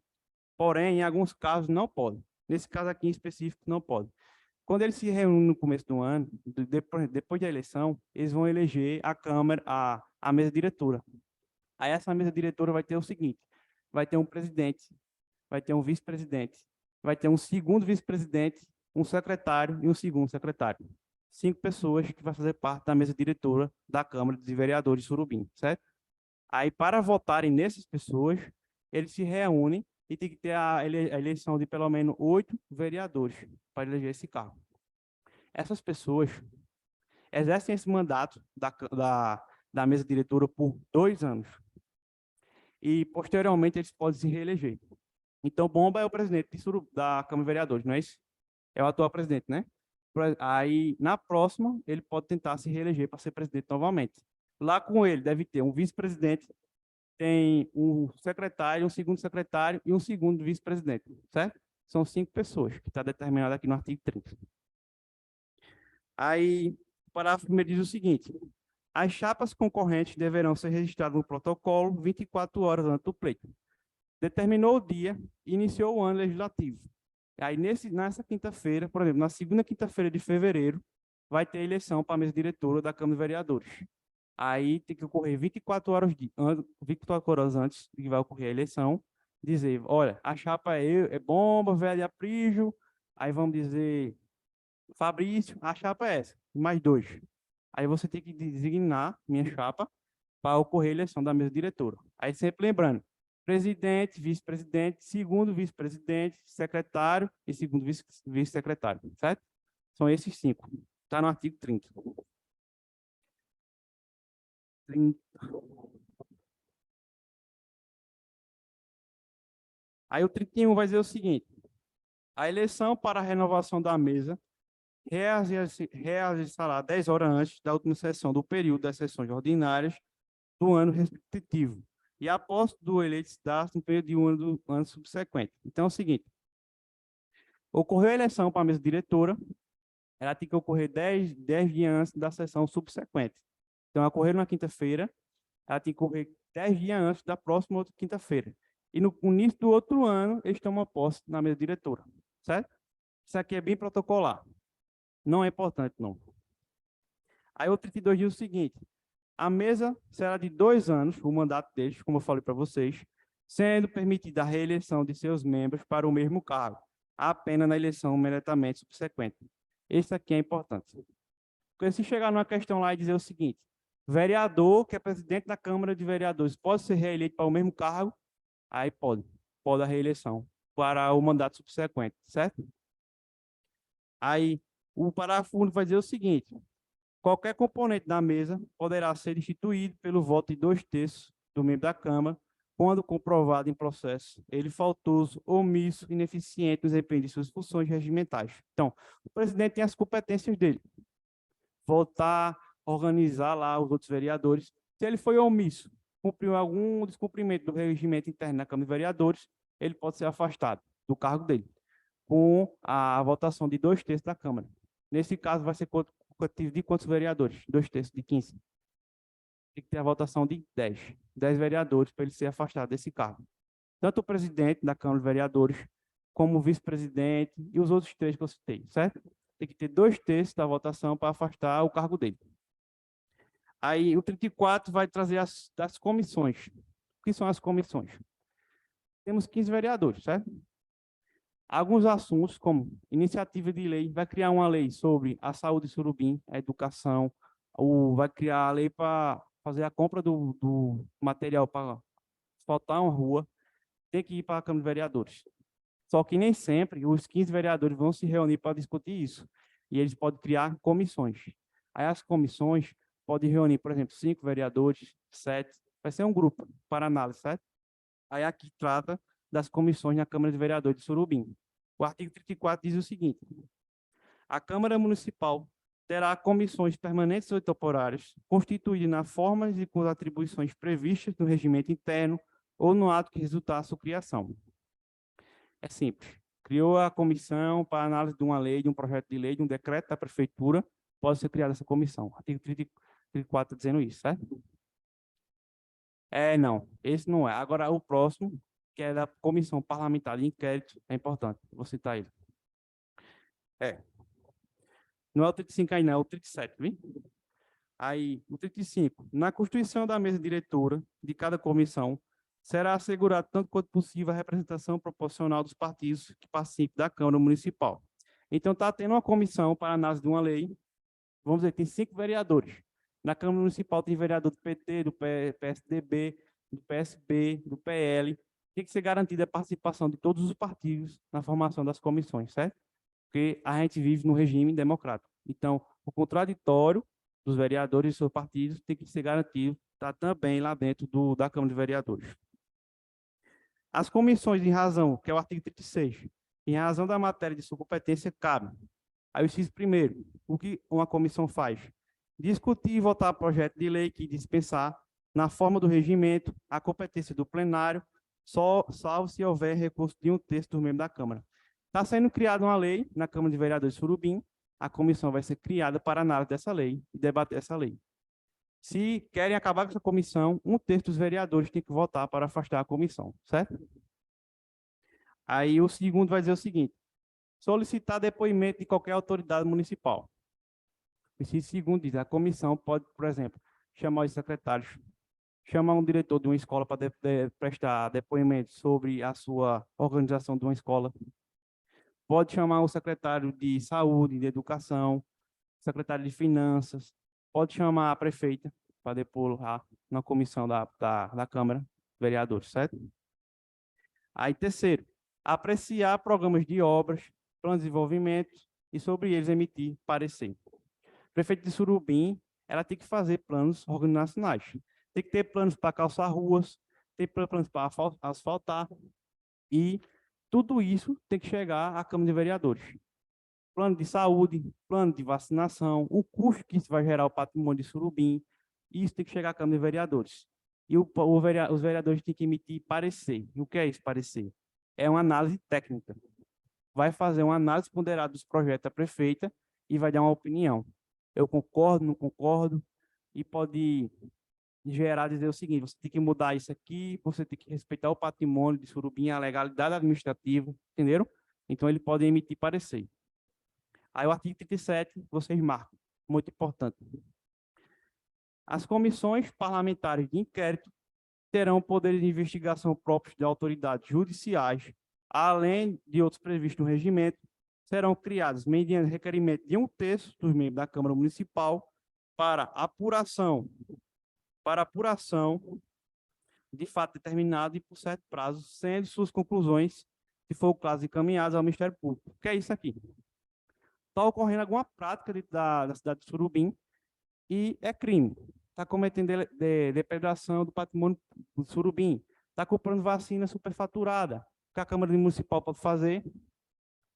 Porém, em alguns casos, não pode. Nesse caso aqui em específico, não pode. Quando eles se reúnem no começo do ano, depois da eleição, eles vão eleger a Câmara, a mesa diretora. Aí essa mesa diretora vai ter o seguinte: vai ter um presidente, vai ter um vice-presidente, vai ter um segundo vice-presidente, um secretário e um segundo secretário. 5 pessoas que vão fazer parte da mesa diretora da Câmara de Vereadores de Surubim, certo? Aí, para votarem nessas pessoas, eles se reúnem e tem que ter a eleição de pelo menos 8 vereadores para eleger esse cargo. Essas pessoas exercem esse mandato da mesa diretora por 2 anos. E, posteriormente, eles podem se reeleger. Então, Bomba é o presidente da Câmara de Vereadores, não é isso? É o atual presidente, né? Aí, na próxima, ele pode tentar se reeleger para ser presidente novamente. Lá com ele, deve ter um vice-presidente, tem um secretário, um segundo secretário e um segundo vice-presidente, certo? São 5 pessoas, que está determinado aqui no artigo 30. Aí, o parágrafo 1º diz o seguinte: as chapas concorrentes deverão ser registradas no protocolo 24 horas antes do pleito. Determinou o dia, iniciou o ano legislativo. Aí, nessa quinta-feira, por exemplo, na segunda quinta-feira de fevereiro, vai ter eleição para a mesa diretora da Câmara de Vereadores. Aí tem que ocorrer 24 horas antes de que vai ocorrer a eleição, dizer, olha, a chapa é Bomba, Velho Aprígio, aí vamos dizer Fabrício, a chapa é essa, mais 2. Aí você tem que designar minha chapa para ocorrer a eleição da mesa diretora. Aí sempre lembrando, presidente, vice-presidente, segundo vice-presidente, secretário e segundo vice-secretário, certo? São esses 5. Está no artigo 30. Aí o 31 vai dizer o seguinte: a eleição para a renovação da mesa realizará 10 horas antes da última sessão do período das sessões ordinárias do ano respectivo, e a posse do eleito se dá no período de um ano do ano subsequente. Então, é o seguinte, ocorreu a eleição para a mesa diretora, ela tem que ocorrer 10 dias antes da sessão subsequente. Então, ocorreu na quinta-feira, ela tem que ocorrer 10 dias antes da próxima outra quinta-feira. E no início do outro ano, eles tomam posse na mesa diretora, certo? Isso aqui é bem protocolar. Não é importante, não. Aí o 32 diz o seguinte, a mesa será de 2 anos, o mandato deles, como eu falei para vocês, sendo permitida a reeleição de seus membros para o mesmo cargo, apenas na eleição imediatamente subsequente. Esse aqui é importante. Porque se chegar numa questão lá e dizer o seguinte, vereador que é presidente da Câmara de Vereadores pode ser reeleito para o mesmo cargo? Aí pode a reeleição para o mandato subsequente, certo? Aí o parágrafo único vai dizer o seguinte, qualquer componente da mesa poderá ser destituído pelo voto de 2/3 do membro da Câmara, quando comprovado em processo ele faltoso, omisso, ineficiente no desempenho de suas funções regimentais. Então, o presidente tem as competências dele. Votar, organizar lá os outros vereadores. Se ele foi omisso, cumpriu algum descumprimento do regimento interno da Câmara de Vereadores, ele pode ser afastado do cargo dele, com a votação de 2/3 da Câmara. Nesse caso, vai ser quantitativo de quantos vereadores? 2/3 de 15. Tem que ter a votação de 10 vereadores para ele ser afastado desse cargo. Tanto o presidente da Câmara de Vereadores, como o vice-presidente e os outros 3 que eu citei, certo? Tem que ter 2/3 da votação para afastar o cargo dele. Aí o 34 vai trazer das comissões. O que são as comissões? Temos 15 vereadores, certo? Alguns assuntos, como iniciativa de lei, vai criar uma lei sobre a saúde de Surubim, a educação, vai criar a lei para fazer a compra do material para asfaltar uma rua, tem que ir para a Câmara de Vereadores. Só que nem sempre os 15 vereadores vão se reunir para discutir isso. E eles podem criar comissões. Aí as comissões podem reunir, por exemplo, 5 vereadores, 7. Vai ser um grupo para análise, certo? Aí aqui trata das comissões na Câmara de Vereadores de Surubim. O artigo 34 diz o seguinte, a Câmara Municipal terá comissões permanentes ou temporárias, constituídas na forma e com as atribuições previstas no regimento interno ou no ato que resultar a sua criação. É simples. Criou a comissão para análise de uma lei, de um projeto de lei, de um decreto da prefeitura, pode ser criada essa comissão. Artigo 34 dizendo isso, certo? Não, esse não é. Agora, o próximo, que é da Comissão Parlamentar de Inquérito, é importante, vou citar ele. Não é o 35 aí, não, é o 37, viu? Aí, o 35. Na constituição da mesa diretora de cada comissão, será assegurado tanto quanto possível a representação proporcional dos partidos que participem da Câmara Municipal. Então, está tendo uma comissão para análise de uma lei, vamos dizer, tem 5 vereadores. Na Câmara Municipal tem vereador do PT, do PSDB, do PSB, do PL. Tem que ser garantida a participação de todos os partidos na formação das comissões, certo? Porque a gente vive no regime democrático. Então, o contraditório dos vereadores e seus partidos tem que ser garantido, está também lá dentro da Câmara de Vereadores. As comissões, em razão, que é o artigo 36, em razão da matéria de sua competência, cabe. Aí o inciso primeiro, o que uma comissão faz? Discutir e votar projeto de lei que dispensar, na forma do regimento, a competência do plenário, salvo se houver recurso de 1/3 dos membros da Câmara. Está sendo criada uma lei na Câmara de Vereadores de Surubim, a comissão vai ser criada para análise dessa lei e debater essa lei. Se querem acabar com essa comissão, 1/3 dos vereadores tem que votar para afastar a comissão, certo? Aí o segundo vai dizer o seguinte, solicitar depoimento de qualquer autoridade municipal. Esse segundo diz, a comissão pode, por exemplo, chamar os secretários, chamar um diretor de uma escola para prestar depoimento sobre a sua organização de uma escola. Pode chamar o secretário de saúde, de educação, secretário de finanças, pode chamar a prefeita para depor lá na comissão da Câmara, vereadores, certo? Aí, terceiro, apreciar programas de obras, planos de desenvolvimento e sobre eles emitir parecer. Prefeito de Surubim, ela tem que fazer planos organizacionais. Tem que ter planos para calçar ruas, tem planos para asfaltar e tudo isso tem que chegar à Câmara de Vereadores. plano de saúde, plano de vacinação, o custo que isso vai gerar o patrimônio de Surubim, e isso tem que chegar à Câmara de Vereadores. E os vereadores têm que emitir parecer. E o que é esse parecer? É uma análise técnica. Vai fazer uma análise ponderada dos projetos da prefeita e vai dar uma opinião. Eu concordo, não concordo, e pode gerar, dizer o seguinte: você tem que mudar isso aqui, você tem que respeitar o patrimônio de Surubim, a legalidade administrativa, entenderam? Então, ele pode emitir parecer. Aí, o artigo 37, vocês marcam, muito importante. As comissões parlamentares de inquérito terão poderes de investigação próprios de autoridades judiciais, além de outros previstos no regimento, serão criadas mediante requerimento de 1/3 dos membros da Câmara Municipal para apuração de fato determinado e por certo prazo, sendo suas conclusões, se for o caso, encaminhadas ao Ministério Público. O que é isso aqui? Está ocorrendo alguma prática da cidade de Surubim e é crime. Está cometendo depredação do patrimônio do Surubim. Está comprando vacina superfaturada. O que a Câmara Municipal pode fazer?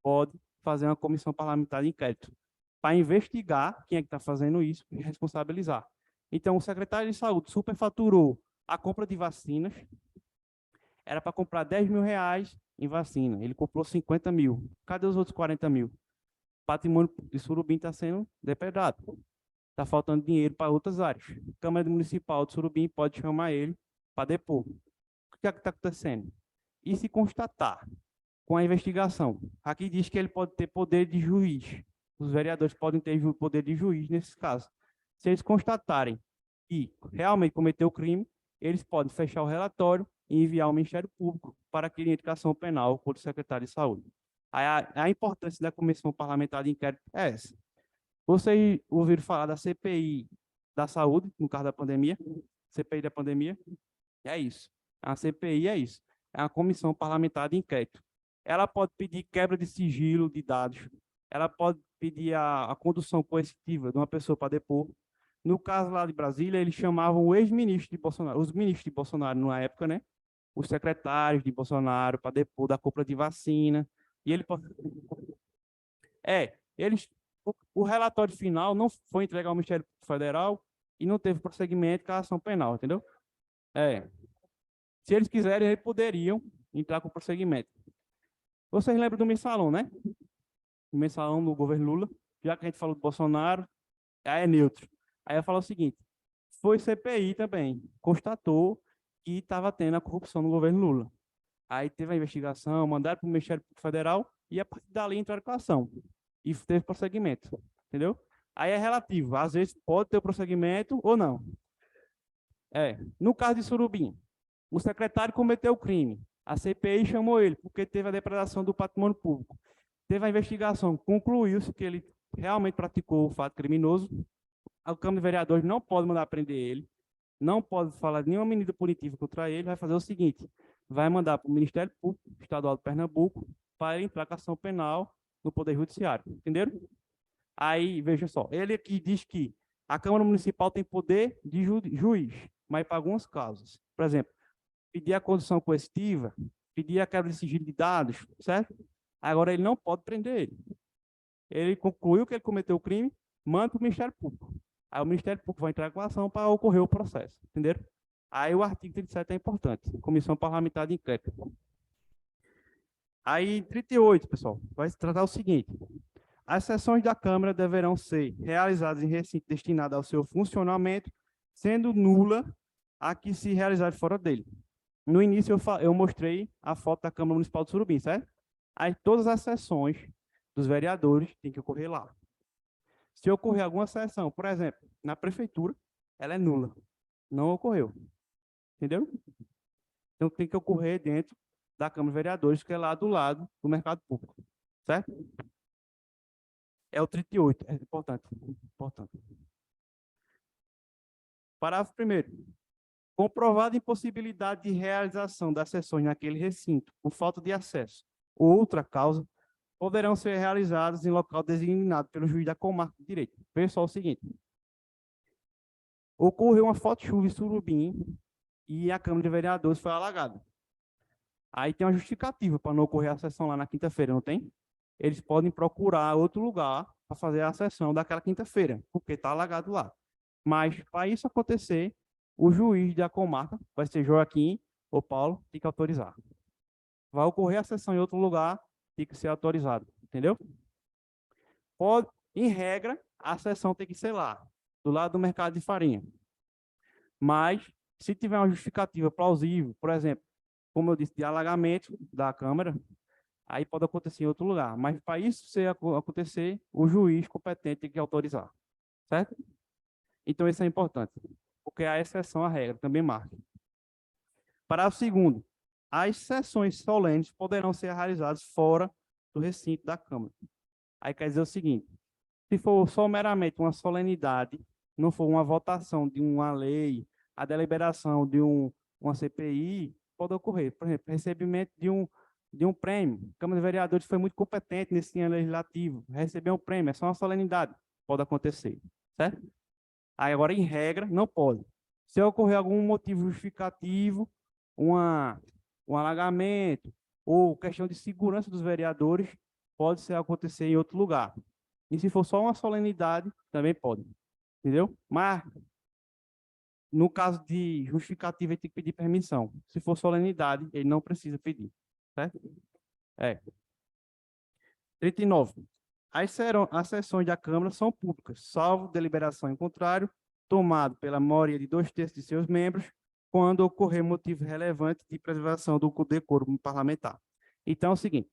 Pode fazer uma comissão parlamentar de inquérito para investigar quem é que está fazendo isso e responsabilizar. Então, o secretário de Saúde superfaturou a compra de vacinas, era para comprar R$ 10.000 em vacina, ele comprou 50 mil. Cadê os outros 40 mil? O patrimônio de Surubim está sendo depredado. Está faltando dinheiro para outras áreas. A Câmara Municipal de Surubim pode chamar ele para depor. O que é que está acontecendo? E se constatar com a investigação, aqui diz que ele pode ter poder de juiz. Os vereadores podem ter poder de juiz nesses casos. Se eles constatarem que realmente cometeu o crime, eles podem fechar o relatório e enviar ao Ministério Público para que a indicação penal contra o secretário de Saúde. A importância da Comissão Parlamentar de Inquérito é essa. Vocês ouviram falar da CPI da saúde, no caso da pandemia? CPI da pandemia? É isso. A CPI é isso. É uma Comissão Parlamentar de Inquérito. Ela pode pedir quebra de sigilo de dados. Ela pode pedir a condução coercitiva de uma pessoa para depor. No caso lá de Brasília, eles chamavam o ex-ministro de Bolsonaro, os ministros de Bolsonaro na época, né? Os secretários de Bolsonaro para depor da compra de vacina. E ele pode... O relatório final não foi entregue ao Ministério Federal e não teve prosseguimento com a ação penal, entendeu? Se eles quiserem, eles poderiam entrar com prosseguimento. Vocês lembram do mensalão, né? O mensalão do governo Lula, já que a gente falou do Bolsonaro, aí é neutro. Aí eu falo o seguinte, foi CPI também, constatou que estava tendo a corrupção no governo Lula. Aí teve a investigação, mandaram para o Ministério Federal e a partir dali entraram com a ação. E teve prosseguimento, entendeu? Aí é relativo, às vezes pode ter o prosseguimento ou não. No caso de Surubim, o secretário cometeu o crime, a CPI chamou ele porque teve a depredação do patrimônio público. Teve a investigação, concluiu-se que ele realmente praticou o fato criminoso, a Câmara de Vereadores não pode mandar prender ele, não pode falar de nenhuma medida punitiva contra ele, vai fazer o seguinte, vai mandar para o Ministério Público Estadual de Pernambuco para ele entrar com ação penal no Poder Judiciário, entenderam? Aí, veja só, ele aqui diz que a Câmara Municipal tem poder de juiz, mas para alguns casos. Por exemplo, pedir a condução coercitiva, pedir a quebra de sigilo de dados, certo? Agora ele não pode prender ele. Ele concluiu que ele cometeu o crime, manda para o Ministério Público. Aí o Ministério Público vai entrar com a ação para ocorrer o processo, entenderam? Aí o artigo 37 é importante, Comissão Parlamentar de Inquérito. Aí, 38, pessoal, vai se tratar o seguinte. As sessões da Câmara deverão ser realizadas em recinto destinado ao seu funcionamento, sendo nula a que se realizar fora dele. No início, eu mostrei a foto da Câmara Municipal de Surubim, certo? Aí, todas as sessões dos vereadores têm que ocorrer lá. Se ocorrer alguma sessão, por exemplo, na prefeitura, ela é nula. Não ocorreu. Entendeu? Então, tem que ocorrer dentro da Câmara de Vereadores, que é lá do lado do mercado público, certo? É o 38, é importante. Parágrafo 1º. Comprovada impossibilidade de realização das sessões naquele recinto, por falta de acesso ou outra causa, poderão ser realizadas em local designado pelo juiz da comarca de direito. Veja só o seguinte. Ocorreu uma forte chuva em Surubim e a Câmara de Vereadores foi alagada. Aí tem uma justificativa para não ocorrer a sessão lá na quinta-feira, não tem? eles podem procurar outro lugar para fazer a sessão daquela quinta-feira, porque está alagado lá. Mas, para isso acontecer, o juiz da comarca, vai ser Joaquim ou Paulo, tem que autorizar. Vai ocorrer a sessão em outro lugar, tem que ser autorizado, entendeu? Pode, em regra, a sessão tem que ser lá, do lado do mercado de farinha. Mas, se tiver uma justificativa plausível, por exemplo, como eu disse, de alagamento da Câmara, aí pode acontecer em outro lugar. Mas, para isso acontecer, o juiz competente tem que autorizar, certo? Então, isso é importante, porque a exceção à regra também marca. Parágrafo segundo. As sessões solenes poderão ser realizadas fora do recinto da Câmara. Aí quer dizer o seguinte, se for só meramente uma solenidade, não for uma votação de uma lei, a deliberação de uma CPI, pode ocorrer. Por exemplo, recebimento de um prêmio. A Câmara de Vereadores foi muito competente nesse ano legislativo. Receber um prêmio, é só uma solenidade. Pode acontecer, certo? Aí, agora, em regra, não pode. Se ocorrer algum motivo justificativo, um alagamento ou questão de segurança dos vereadores, pode ser acontecer em outro lugar. E se for só uma solenidade, também pode. Entendeu? Mas, no caso de justificativa, ele tem que pedir permissão. Se for solenidade, ele não precisa pedir. Certo? 39. As sessões da Câmara são públicas, salvo deliberação em contrário, tomado pela maioria de 2/3 de seus membros, quando ocorrer motivo relevante de preservação do decoro parlamentar. Então, é o seguinte,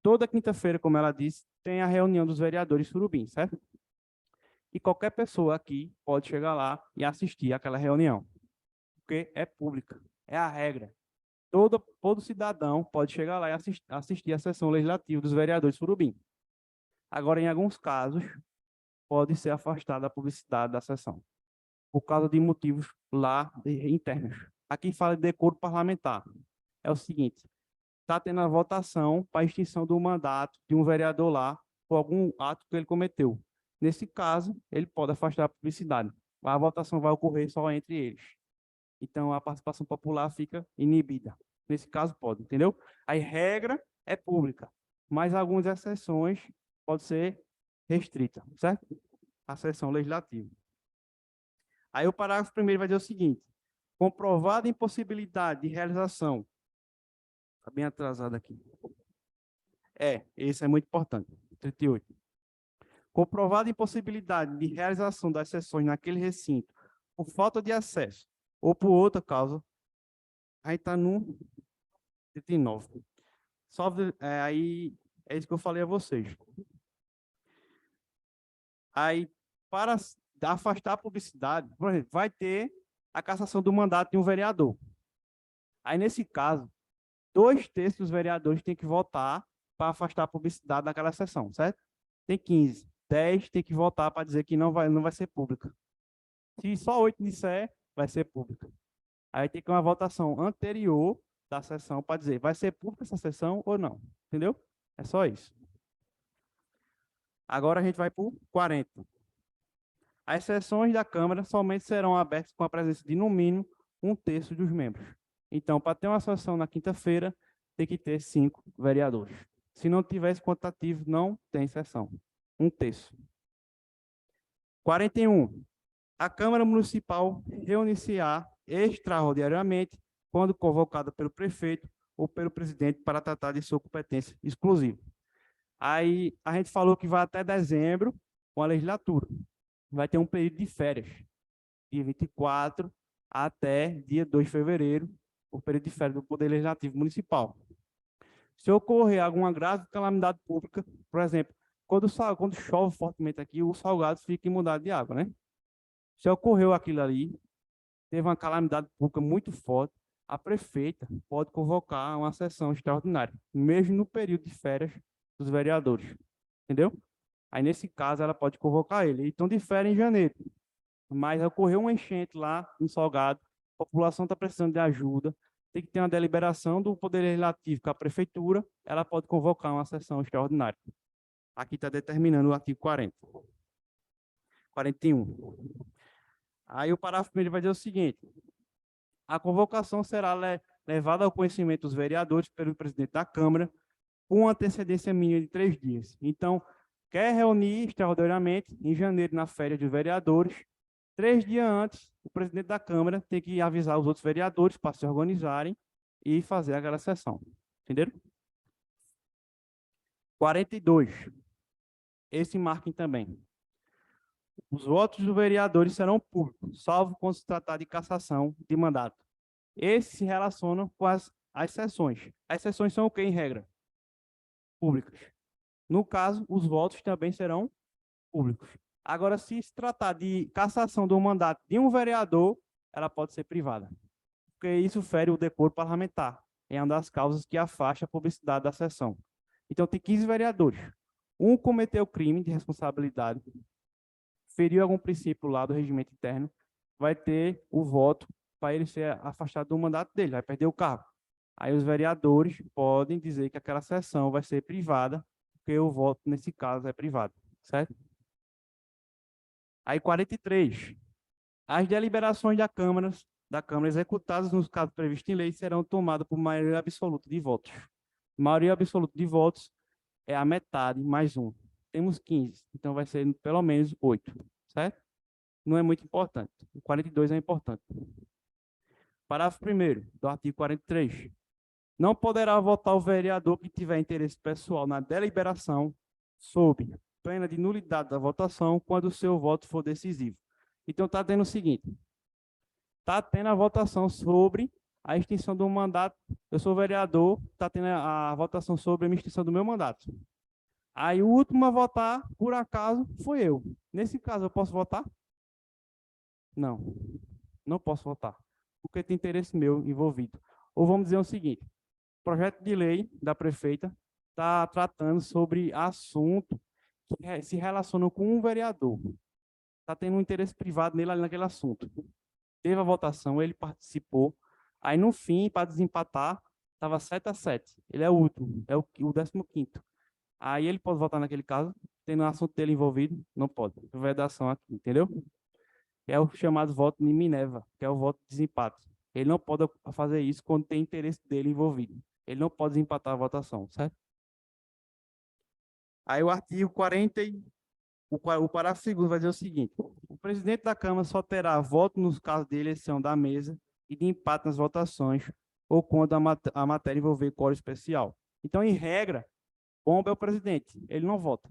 toda quinta-feira, como ela disse, tem a reunião dos vereadores surubim, certo? E qualquer pessoa aqui pode chegar lá e assistir àquela reunião, porque é pública, é a regra. Todo cidadão pode chegar lá e assistir à sessão legislativa dos vereadores surubim. Agora, em alguns casos, pode ser afastada a publicidade da sessão, por causa de motivos lá internos. Aqui fala de decoro parlamentar. É o seguinte, está tendo a votação para a extinção do mandato de um vereador lá por algum ato que ele cometeu. Nesse caso, ele pode afastar a publicidade. A votação vai ocorrer só entre eles. Então, a participação popular fica inibida. Nesse caso, pode, entendeu? A regra é pública, mas algumas exceções pode ser restrita, certo? A sessão legislativa. Aí o parágrafo primeiro vai dizer o seguinte, comprovada impossibilidade de realização, está bem atrasado aqui. Esse é muito importante, 38. Comprovada impossibilidade de realização das sessões naquele recinto por falta de acesso ou por outra causa, aí está no 39. Aí é isso que eu falei a vocês. Aí, para afastar a publicidade, por exemplo, vai ter a cassação do mandato de um vereador. Aí, nesse caso, 2/3 dos vereadores têm que votar para afastar a publicidade daquela sessão, certo? Tem 15. 10 tem que votar para dizer que não vai ser pública. Se só 8 disser, vai ser pública. Aí tem que ter uma votação anterior da sessão para dizer, vai ser pública essa sessão ou não. Entendeu? É só isso. Agora a gente vai para o 40. As sessões da Câmara somente serão abertas com a presença de, no mínimo, 1/3 dos membros. Então, para ter uma sessão na quinta-feira, tem que ter 5 vereadores. Se não tiver esse quantitativo, não tem sessão. 1/3. 41. A Câmara Municipal reunir-se-á extraordinariamente quando convocada pelo prefeito ou pelo presidente para tratar de sua competência exclusiva. Aí a gente falou que vai até dezembro com a legislatura. Vai ter um período de férias, dia 24 até dia 2 de fevereiro, o período de férias do Poder Legislativo Municipal. Se ocorrer alguma grave calamidade pública, por exemplo, quando chove fortemente aqui, os salgados ficam mudados de água, né? Se ocorreu aquilo ali, teve uma calamidade pública muito forte, a prefeita pode convocar uma sessão extraordinária, mesmo no período de férias dos vereadores, entendeu? Aí, nesse caso, ela pode convocar ele. Então, de férias em janeiro, mas ocorreu uma enchente lá em Salgado, a população está precisando de ajuda, tem que ter uma deliberação do Poder Legislativo com a prefeitura, ela pode convocar uma sessão extraordinária. Aqui está determinando o artigo 40. 41. Aí o parágrafo primeiro vai dizer o seguinte, a convocação será levada ao conhecimento dos vereadores pelo presidente da Câmara com antecedência mínima de 3 dias. Então, quer reunir extraordinariamente em janeiro, na férias dos vereadores, 3 dias antes, o presidente da Câmara tem que avisar os outros vereadores para se organizarem e fazer aquela sessão. Entenderam? 42. Esse marquem também. Os votos dos vereadores serão públicos, salvo quando se tratar de cassação de mandato. Esses se relacionam com as sessões. As sessões são o que, em regra? Públicas. No caso, os votos também serão públicos. Agora, se se tratar de cassação do mandato de um vereador, ela pode ser privada, porque isso fere o decoro parlamentar. É uma das causas que afasta a publicidade da sessão. Então, tem 15 vereadores. Um cometeu crime de responsabilidade, feriu algum princípio lá do regimento interno, vai ter o voto para ele ser afastado do mandato dele, vai perder o cargo. Aí os vereadores podem dizer que aquela sessão vai ser privada, porque o voto, nesse caso, é privado, certo? Aí, 43. As deliberações da Câmara executadas nos casos previstos em lei serão tomadas por maioria absoluta de votos. Maioria absoluta de votos é a metade mais um. Temos 15, então vai ser pelo menos 8, certo? Não é muito importante. O 42 é importante. Parágrafo 1º do artigo 43. Não poderá votar o vereador que tiver interesse pessoal na deliberação sob pena de nulidade da votação quando o seu voto for decisivo. Então, está tendo o seguinte. Está tendo a votação sobre a extinção do mandato. Eu sou vereador, está tendo a votação sobre a extinção do meu mandato. Aí o último a votar, por acaso, foi eu. Nesse caso, eu posso votar? Não, não posso votar, porque tem interesse meu envolvido. Ou vamos dizer o seguinte, o projeto de lei da prefeita está tratando sobre assunto que se relacionam com um vereador. Está tendo um interesse privado nele ali naquele assunto. Teve a votação, ele participou. Aí, no fim, para desempatar, estava 7-7. Ele é o último, é o 15º. Aí ele pode votar naquele caso, tendo o assunto dele envolvido? Não pode. Vedação aqui, entendeu? É o chamado voto de Minerva, que é o voto de desempate. Ele não pode fazer isso quando tem interesse dele envolvido. Ele não pode desempatar a votação, certo? Aí o artigo 40, o parágrafo 2º vai dizer o seguinte: o presidente da Câmara só terá voto nos casos de eleição da mesa e de empate nas votações ou quando a matéria envolver quórum especial. Então, em regra, bomba é o presidente, ele não vota.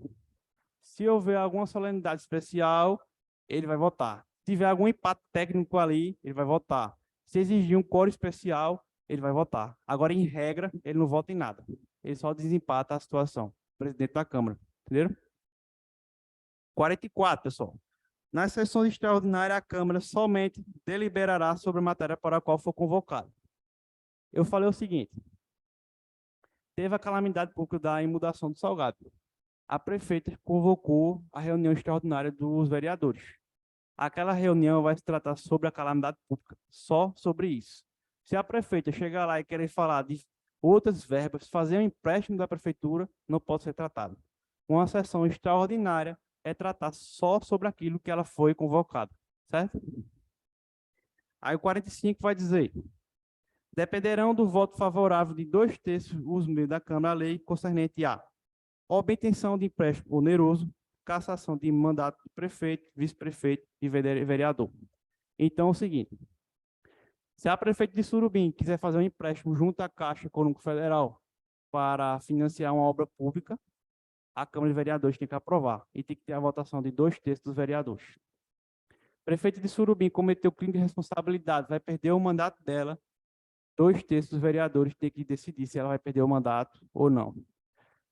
Se houver alguma solenidade especial, ele vai votar. Se tiver algum empate técnico ali, ele vai votar. Se exigir um quórum especial, ele vai votar. Agora, em regra, ele não vota em nada. Ele só desempata a situação. Presidente da Câmara. Entenderam? 44, pessoal. Nas sessões extraordinárias, a Câmara somente deliberará sobre a matéria para a qual for convocada. Eu falei o seguinte. Teve a calamidade pública da inundação do Salgado. A prefeita convocou a reunião extraordinária dos vereadores. Aquela reunião vai se tratar sobre a calamidade pública, só sobre isso. Se a prefeita chegar lá e querer falar de outras verbas, fazer um empréstimo da prefeitura, não pode ser tratado. Uma sessão extraordinária é tratar só sobre aquilo que ela foi convocada, certo? Aí o 45 vai dizer: dependerão do voto favorável de 2/3 os membros da Câmara a lei concernente a obtenção de empréstimo oneroso, cassação de mandato de prefeito, vice-prefeito e vereador. Então, é o seguinte, se a prefeita de Surubim quiser fazer um empréstimo junto à Caixa Econômica Federal para financiar uma obra pública, a Câmara de Vereadores tem que aprovar e tem que ter a votação de 2/3 dos vereadores. Prefeito de Surubim cometeu crime de responsabilidade, vai perder o mandato dela, 2/3 dos vereadores tem que decidir se ela vai perder o mandato ou não.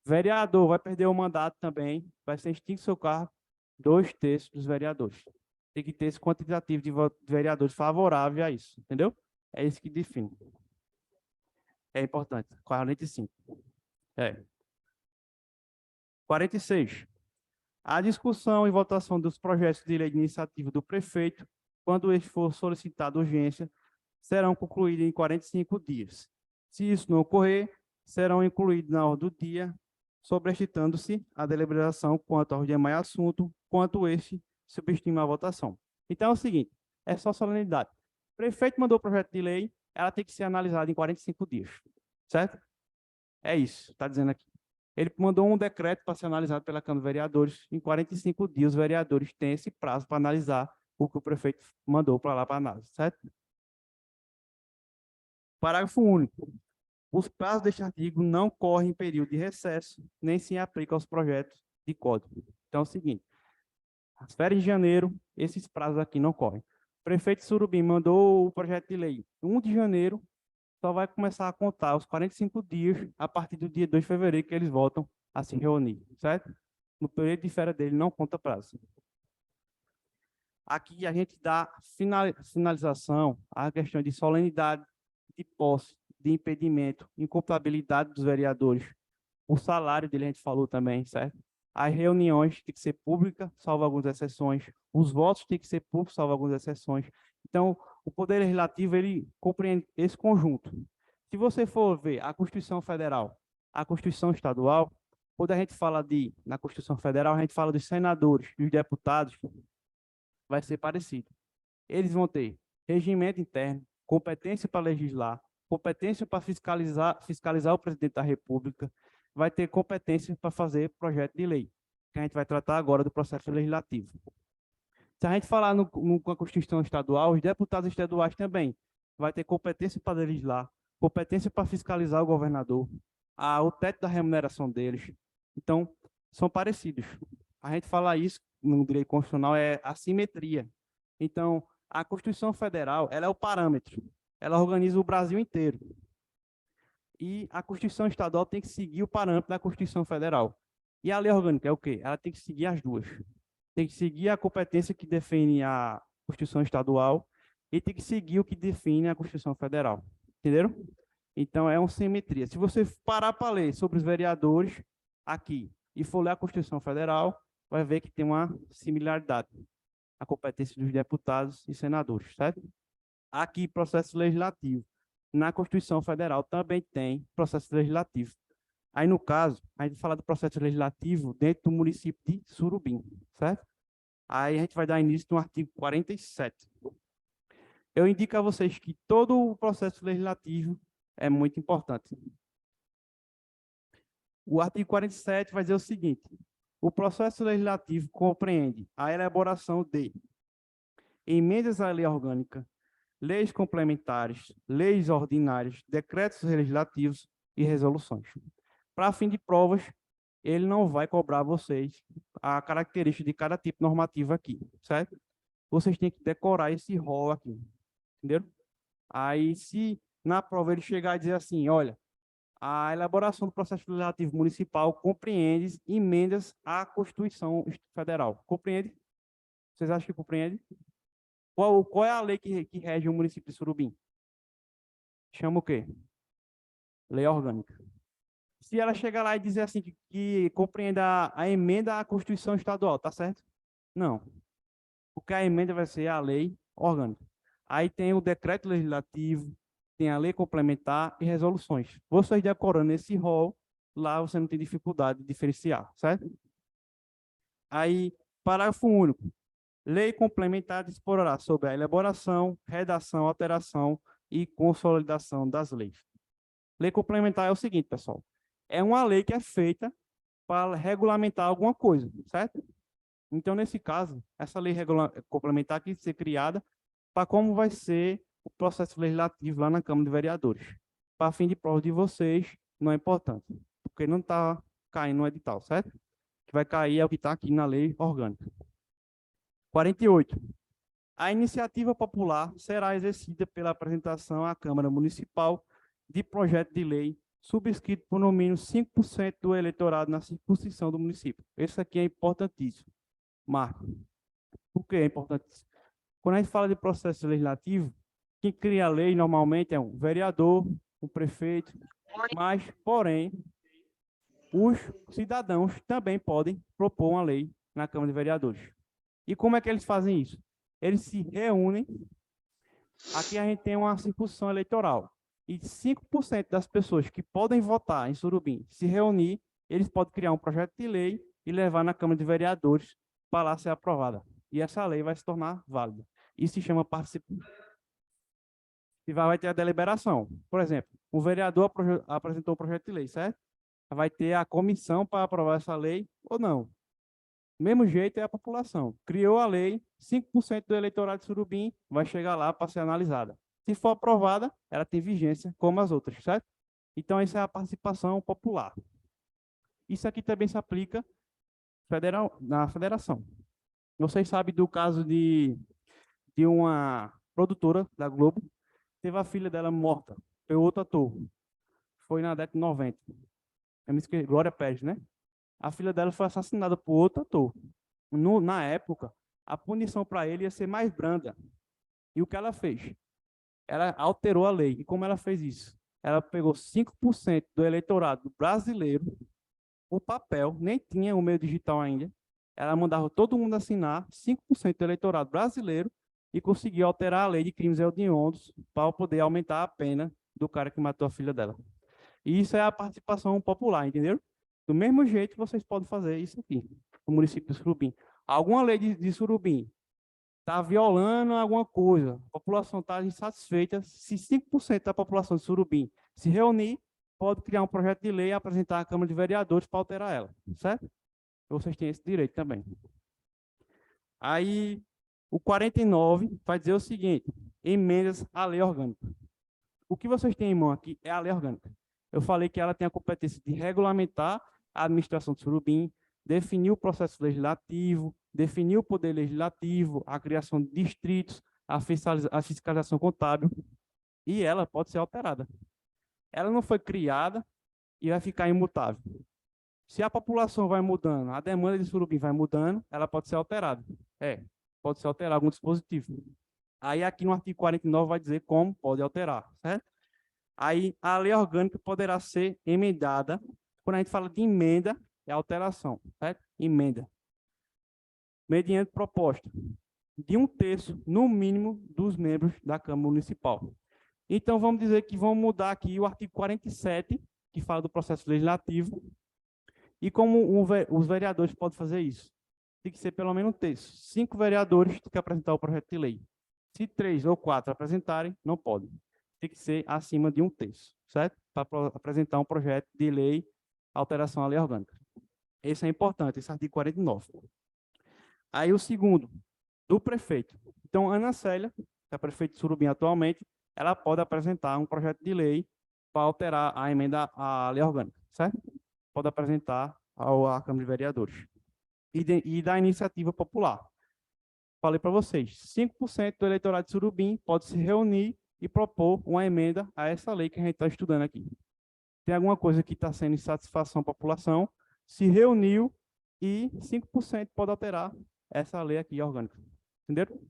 Vereador vai perder o mandato também, vai ser extinto seu cargo, 2/3 dos vereadores. Tem que ter esse quantitativo de vereadores favorável a isso, entendeu? É isso que define. É importante. 45. 46. A discussão e votação dos projetos de lei de iniciativa do prefeito, quando este for solicitado urgência, serão concluídas em 45 dias. Se isso não ocorrer, serão incluídos na ordem do dia, sobreestando-se a deliberação quanto aos demais assuntos, quanto este subestima a votação. Então é o seguinte, é só solenidade. O prefeito mandou o projeto de lei, ela tem que ser analisada em 45 dias, certo? É isso, está dizendo aqui. Ele mandou um decreto para ser analisado pela Câmara de Vereadores. Em 45 dias, os vereadores têm esse prazo para analisar o que o prefeito mandou para lá para análise, certo? Parágrafo único. Os prazos deste artigo não correm em período de recesso, nem se aplicam aos projetos de código. Então é o seguinte, as férias de janeiro, esses prazos aqui não correm. O prefeito de Surubim mandou o projeto de lei 1 de janeiro, só vai começar a contar os 45 dias a partir do dia 2 de fevereiro que eles voltam a se reunir, certo? No período de férias dele não conta prazo. Aqui a gente dá finalização à questão de solenidade, de posse, de impedimento, incompatibilidade dos vereadores. O salário dele a gente falou também, certo? As reuniões têm que ser públicas, salvo algumas exceções. Os votos têm que ser públicos, salvo algumas exceções. Então, o Poder Legislativo, ele compreende esse conjunto. Se você for ver a Constituição Federal, a Constituição Estadual, quando a gente fala na Constituição Federal, a gente fala dos senadores, dos deputados, vai ser parecido. Eles vão ter regimento interno, competência para legislar, competência para fiscalizar o presidente da República, vai ter competência para fazer projeto de lei, que a gente vai tratar agora do processo legislativo. Se a gente falar com a Constituição Estadual, os deputados estaduais também vai ter competência para legislar, competência para fiscalizar o governador, o teto da remuneração deles. Então, são parecidos. A gente fala isso no direito constitucional, é assimetria. Então, a Constituição Federal, ela é o parâmetro, ela organiza o Brasil inteiro. E a Constituição Estadual tem que seguir o parâmetro da Constituição Federal. E a lei orgânica é o quê? Ela tem que seguir as duas. Tem que seguir a competência que define a Constituição Estadual e tem que seguir o que define a Constituição Federal. Entenderam? Então, é uma simetria. Se você parar para ler sobre os vereadores aqui e for ler a Constituição Federal, vai ver que tem uma similaridade. A competência dos deputados e senadores, certo? Aqui, processo legislativo. Na Constituição Federal também tem processo legislativo. Aí, no caso, a gente fala do processo legislativo dentro do município de Surubim, certo? Aí a gente vai dar início no artigo 47. Eu indico a vocês que todo o processo legislativo é muito importante. O artigo 47 vai dizer o seguinte: o processo legislativo compreende a elaboração de emendas à lei orgânica, leis complementares, leis ordinárias, decretos legislativos e resoluções. Para fim de provas, ele não vai cobrar vocês a característica de cada tipo normativo aqui, certo? Vocês têm que decorar esse rol aqui, entenderam? Aí, se na prova ele chegar e dizer assim, olha, a elaboração do processo legislativo municipal compreende emendas à Constituição Federal. Compreende? Vocês acham que compreende? Qual é a lei que rege o município de Surubim? Chama o quê? Lei orgânica. Se ela chegar lá e dizer assim que compreende a emenda à Constituição Estadual, tá certo? Não. Porque a emenda vai ser a lei orgânica. Aí tem o decreto legislativo, tem a lei complementar e resoluções. Vocês decorando esse rol, lá você não tem dificuldade de diferenciar, certo? Aí, parágrafo único. Lei complementar disporá sobre a elaboração, redação, alteração e consolidação das leis. Lei complementar é o seguinte, pessoal. É uma lei que é feita para regulamentar alguma coisa, certo? Então, nesse caso, essa lei complementar tem que ser criada para como vai ser o processo legislativo lá na Câmara de Vereadores. Para fim de prova de vocês, não é importante, porque não está caindo no edital, certo? O que vai cair é o que está aqui na lei orgânica. 48. A iniciativa popular será exercida pela apresentação à Câmara Municipal de projeto de lei subscrito por no mínimo 5% do eleitorado na circunscrição do município. Isso aqui é importantíssimo. Marco. Por que é importantíssimo? Quando a gente fala de processo legislativo, quem cria a lei normalmente é um vereador, um prefeito, mas, porém, os cidadãos também podem propor uma lei na Câmara de Vereadores. E como é que eles fazem isso? Eles se reúnem. Aqui a gente tem uma circunscrição eleitoral. E 5% das pessoas que podem votar em Surubim se reunir, eles podem criar um projeto de lei e levar na Câmara de Vereadores para lá ser aprovada. E essa lei vai se tornar válida. Isso se chama participação. E vai ter a deliberação. Por exemplo, o vereador apresentou o projeto de lei, certo? vai ter a comissão para aprovar essa lei ou não. Do mesmo jeito é a população. Criou a lei, 5% do eleitorado de Surubim vai chegar lá para ser analisada. Se for aprovada, ela tem vigência como as outras, certo? Então, essa é a participação popular. Isso aqui também se aplica na federação. Vocês sabem do caso de uma produtora da Globo, teve a filha dela morta, foi outro ator. Foi na década de 90. Eu me esqueci, Glória Pérez, né? A filha dela foi assassinada por outro ator. Na época, a punição para ele ia ser mais branda. E o que ela fez? Ela alterou a lei. E como ela fez isso? Ela pegou 5% do eleitorado brasileiro, o papel, nem tinha o meio digital ainda. Ela mandava todo mundo assinar 5% do eleitorado brasileiro e conseguiu alterar a lei de crimes hediondos para poder aumentar a pena do cara que matou a filha dela. E isso é a participação popular, entendeu? Do mesmo jeito, vocês podem fazer isso aqui, no município de Surubim. Alguma lei de Surubim está violando alguma coisa, a população está insatisfeita, se 5% da população de Surubim se reunir, pode criar um projeto de lei e apresentar à Câmara de Vereadores para alterar ela, certo? Vocês têm esse direito também. Aí, o 49 vai dizer o seguinte, emendas à lei orgânica. O que vocês têm em mão aqui é a lei orgânica. Eu falei que ela tem a competência de regulamentar a administração de Surubim, definir o processo legislativo, definir o poder legislativo, a criação de distritos, a fiscalização contábil, e ela pode ser alterada. Ela não foi criada e vai ficar imutável. Se a população vai mudando, a demanda de Surubim vai mudando, ela pode ser alterada. Pode ser alterar algum dispositivo. Aí aqui no artigo 49 vai dizer como pode alterar, certo? Aí a lei orgânica poderá ser emendada. Quando a gente fala de emenda, é alteração, certo? Emenda. Mediante proposta de 1/3, no mínimo, dos membros da Câmara Municipal. Então, vamos dizer que vamos mudar aqui o artigo 47, que fala do processo legislativo, e como os vereadores podem fazer isso? Tem que ser pelo menos 1/3. 5 vereadores têm que apresentar o projeto de lei. Se 3 ou 4 apresentarem, não podem. Tem que ser acima de 1/3, certo? Para apresentar um projeto de lei, alteração à lei orgânica. Esse é importante, esse artigo 49. Aí o segundo, do prefeito. Então, Ana Célia, que é a prefeita de Surubim atualmente, ela pode apresentar um projeto de lei para alterar a emenda à lei orgânica, certo? Pode apresentar à Câmara de Vereadores. E da iniciativa popular. Falei para vocês, 5% do eleitorado de Surubim pode se reunir e propor uma emenda a essa lei que a gente está estudando aqui. Tem alguma coisa que está sendo insatisfação à população, se reuniu e 5% pode alterar essa lei aqui orgânica. Entenderam?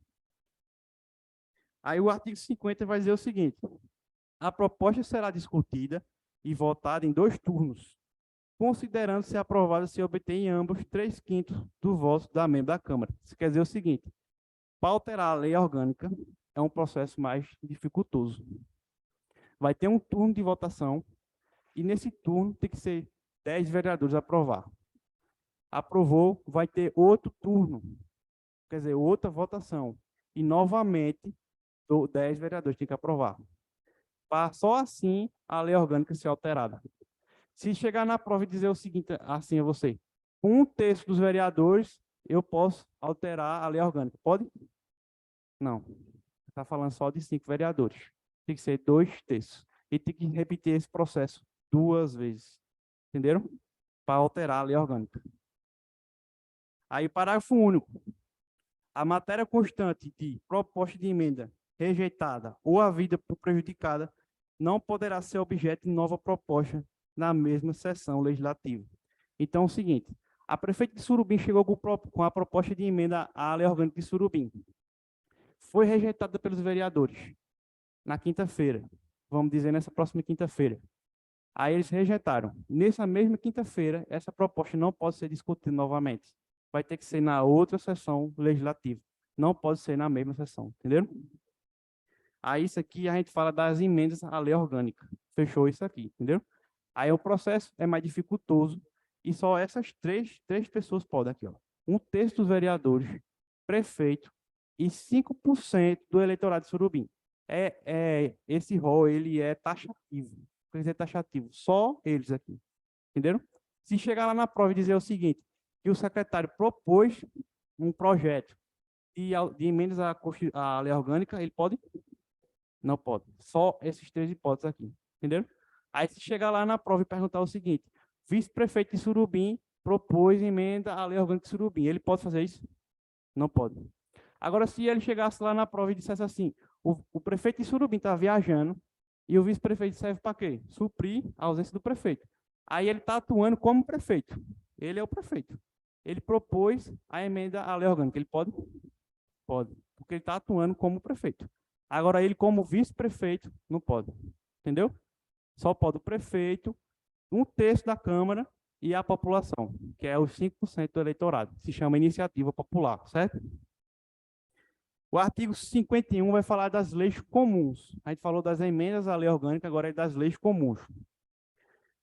Aí o artigo 50 vai dizer o seguinte: a proposta será discutida e votada em 2 turnos, considerando ser aprovada se obter em ambos 3/5 do voto da membro da Câmara. Isso quer dizer o seguinte: para alterar a lei orgânica é um processo mais dificultoso. Vai ter um turno de votação e nesse turno tem que ser 10 vereadores aprovar. Aprovou, vai ter outro turno, quer dizer, outra votação. E novamente, 10 vereadores têm que aprovar. Para só assim a lei orgânica ser alterada. Se chegar na prova e dizer o seguinte, assim a você, com 1/3 dos vereadores, eu posso alterar a lei orgânica. Pode? Não. Está falando só de 5 vereadores. Tem que ser 2/3. E tem que repetir esse processo 2 vezes. Entenderam? Para alterar a lei orgânica. Aí, parágrafo único. A matéria constante de proposta de emenda rejeitada ou havida por prejudicada não poderá ser objeto de nova proposta na mesma sessão legislativa. Então, é o seguinte, a prefeita de Surubim chegou com a proposta de emenda à lei orgânica de Surubim. Foi rejeitada pelos vereadores na quinta-feira, vamos dizer nessa próxima quinta-feira. Aí eles rejeitaram. Nessa mesma quinta-feira, essa proposta não pode ser discutida novamente. Vai ter que ser na outra sessão legislativa. Não pode ser na mesma sessão, entenderam? Aí isso aqui a gente fala das emendas à lei orgânica. Fechou isso aqui, entendeu? Aí o processo é mais dificultoso e só essas três pessoas podem aqui, ó. 1/3 dos vereadores, prefeito e 5% do eleitorado de Surubim. Esse rol, ele é taxativo. Quer dizer, taxativo. Só eles aqui. Entenderam? Se chegar lá na prova e dizer o seguinte, que o secretário propôs um projeto de emendas à lei orgânica, ele pode? Não pode. Só esses três hipóteses aqui. Entenderam? Aí, se chegar lá na prova e perguntar o seguinte, vice-prefeito de Surubim propôs emenda à lei orgânica de Surubim, ele pode fazer isso? Não pode. Agora, se ele chegasse lá na prova e dissesse assim, o prefeito de Surubim está viajando e o vice-prefeito serve para quê? Suprir a ausência do prefeito. Aí ele está atuando como prefeito. Ele é o prefeito. Ele propôs a emenda à lei orgânica. Ele pode? Pode. Porque ele está atuando como prefeito. Agora, ele como vice-prefeito, não pode. Entendeu? Só pode o prefeito, um terço da Câmara e a população, que é os 5% do eleitorado. Se chama iniciativa popular, certo? O artigo 51 vai falar das leis comuns. A gente falou das emendas à lei orgânica, agora é das leis comuns.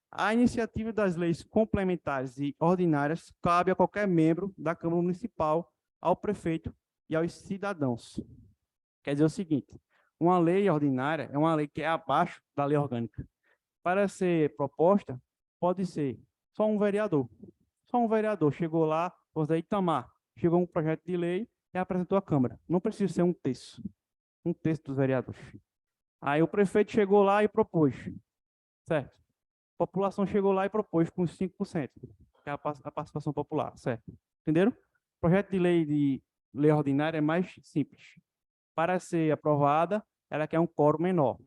A iniciativa das leis complementares e ordinárias cabe a qualquer membro da Câmara Municipal, ao prefeito e aos cidadãos. Quer dizer o seguinte, uma lei ordinária é uma lei que é abaixo da lei orgânica. Para ser proposta, pode ser só um vereador. Só um vereador chegou lá, vamos dizer, Itamar, chegou um projeto de lei e apresentou à Câmara. Não precisa ser um terço dos vereadores. Aí o prefeito chegou lá e propôs, certo? A população chegou lá e propôs com os 5%, que é a participação popular, certo? Entenderam? O projeto de lei ordinária é mais simples. Para ser aprovada, ela quer um quórum menor.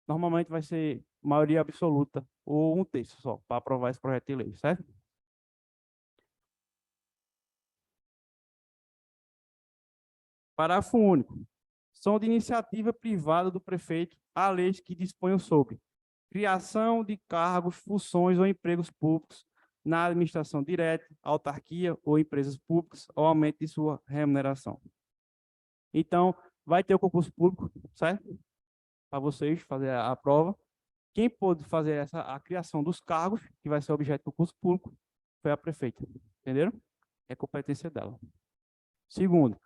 Normalmente vai ser maioria absoluta ou um terço só para aprovar esse projeto de lei, certo? Parágrafo único. São de iniciativa privada do prefeito as leis que disponham sobre criação de cargos, funções ou empregos públicos na administração direta, autarquia ou empresas públicas, ou aumento de sua remuneração. Então, vai ter o concurso público, certo? Para vocês fazer a prova. Quem pôde fazer a criação dos cargos, que vai ser objeto do concurso público, foi a prefeita. Entenderam? É competência dela. Segundo,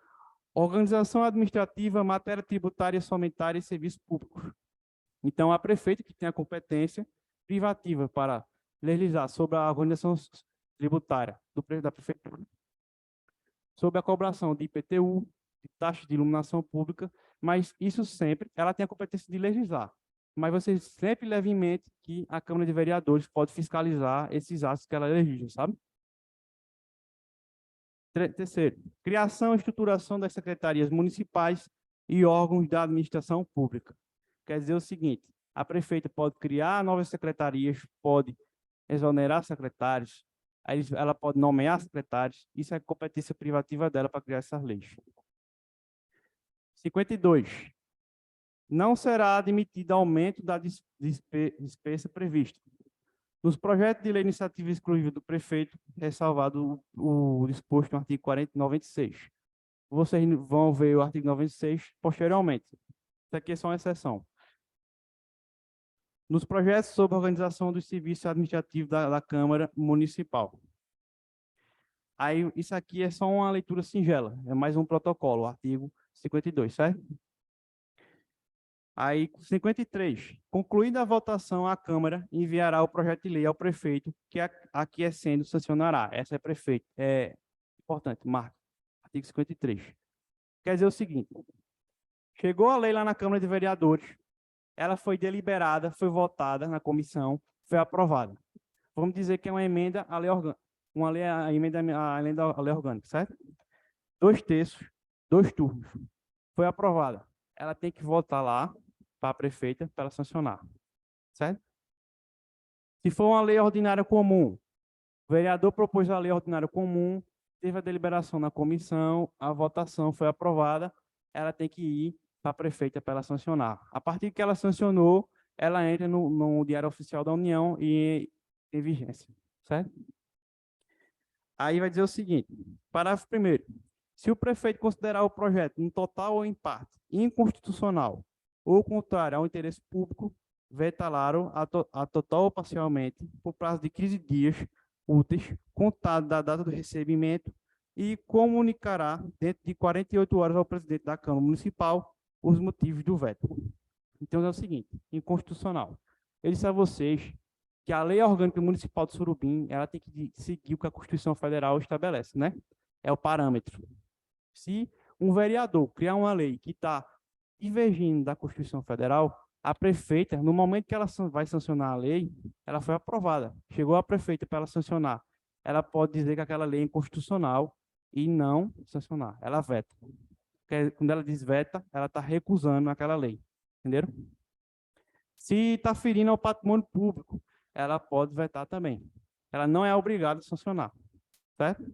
organização administrativa, matéria tributária, somentária e serviços públicos. Então, a prefeita que tem a competência privativa para legislar sobre a organização tributária da prefeitura, sobre a cobração de IPTU, de taxa de iluminação pública, mas isso sempre, ela tem a competência de legislar. Mas você sempre leve em mente que a Câmara de Vereadores pode fiscalizar esses atos que ela legisla, sabe? Terceiro, criação e estruturação das secretarias municipais e órgãos da administração pública. Quer dizer o seguinte, a prefeita pode criar novas secretarias, pode exonerar secretários, ela pode nomear secretários, isso é competência privativa dela para criar essas leis. 52. Não será admitido aumento da despesa prevista. Nos projetos de lei iniciativa exclusiva do prefeito, ressalvado o disposto no artigo 96. Vocês vão ver o artigo 96 posteriormente. Isso aqui é só uma exceção. Nos projetos sobre a organização dos serviços administrativos da Câmara Municipal. Aí, isso aqui é só uma leitura singela, é mais um protocolo, artigo 52, certo? Aí, 53. Concluída a votação, a Câmara enviará o projeto de lei ao prefeito, que aquiescendo sancionará. Essa é prefeito. É importante, marca. Artigo 53. Quer dizer o seguinte, chegou a lei lá na Câmara de Vereadores, ela foi deliberada, foi votada na comissão, foi aprovada. Vamos dizer que é uma emenda à lei orgânica, a emenda à lei orgânica, certo? 2 terços, 2 turnos. Foi aprovada. Ela tem que voltar lá para a prefeita para ela sancionar, certo? Se for uma lei ordinária comum, o vereador propôs a lei ordinária comum, teve a deliberação na comissão, a votação foi aprovada, ela tem que ir para a prefeita para ela sancionar. A partir que ela sancionou, ela entra no Diário Oficial da União e em vigência, certo? Aí vai dizer o seguinte, parágrafo 1º. Se o prefeito considerar o projeto, em total ou em parte, inconstitucional ou contrário ao interesse público, vetará-lo a total ou parcialmente, por prazo de 15 dias úteis, contado da data do recebimento, e comunicará dentro de 48 horas ao presidente da Câmara Municipal os motivos do veto. Então, é o seguinte, inconstitucional. Eu disse a vocês que a Lei Orgânica Municipal de Surubim, ela tem que seguir o que a Constituição Federal estabelece, né? É o parâmetro. Se um vereador criar uma lei que está divergindo da Constituição Federal, a prefeita, no momento que ela vai sancionar a lei, ela foi aprovada. Chegou a prefeita para ela sancionar. Ela pode dizer que aquela lei é inconstitucional e não sancionar. Ela veta. Porque quando ela diz veta, ela está recusando aquela lei. Entenderam? Se está ferindo ao patrimônio público, ela pode vetar também. Ela não é obrigada a sancionar. Certo?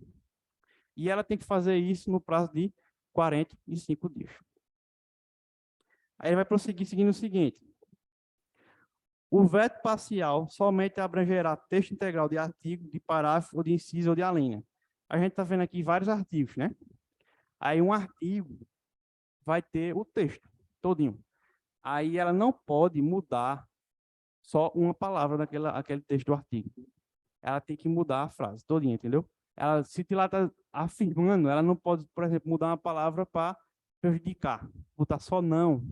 E ela tem que fazer isso no prazo de 45 dias. Aí ele vai prosseguir seguindo o seguinte. O veto parcial somente abrangerá texto integral de artigo, de parágrafo, ou de inciso, ou de alínea. A gente está vendo aqui vários artigos, né? Aí um artigo vai ter o texto todinho. Aí ela não pode mudar só uma palavra daquele texto do artigo. Ela tem que mudar a frase todinha, entendeu? Ela, se ela está afirmando, ela não pode, por exemplo, mudar uma palavra para prejudicar, botar só não,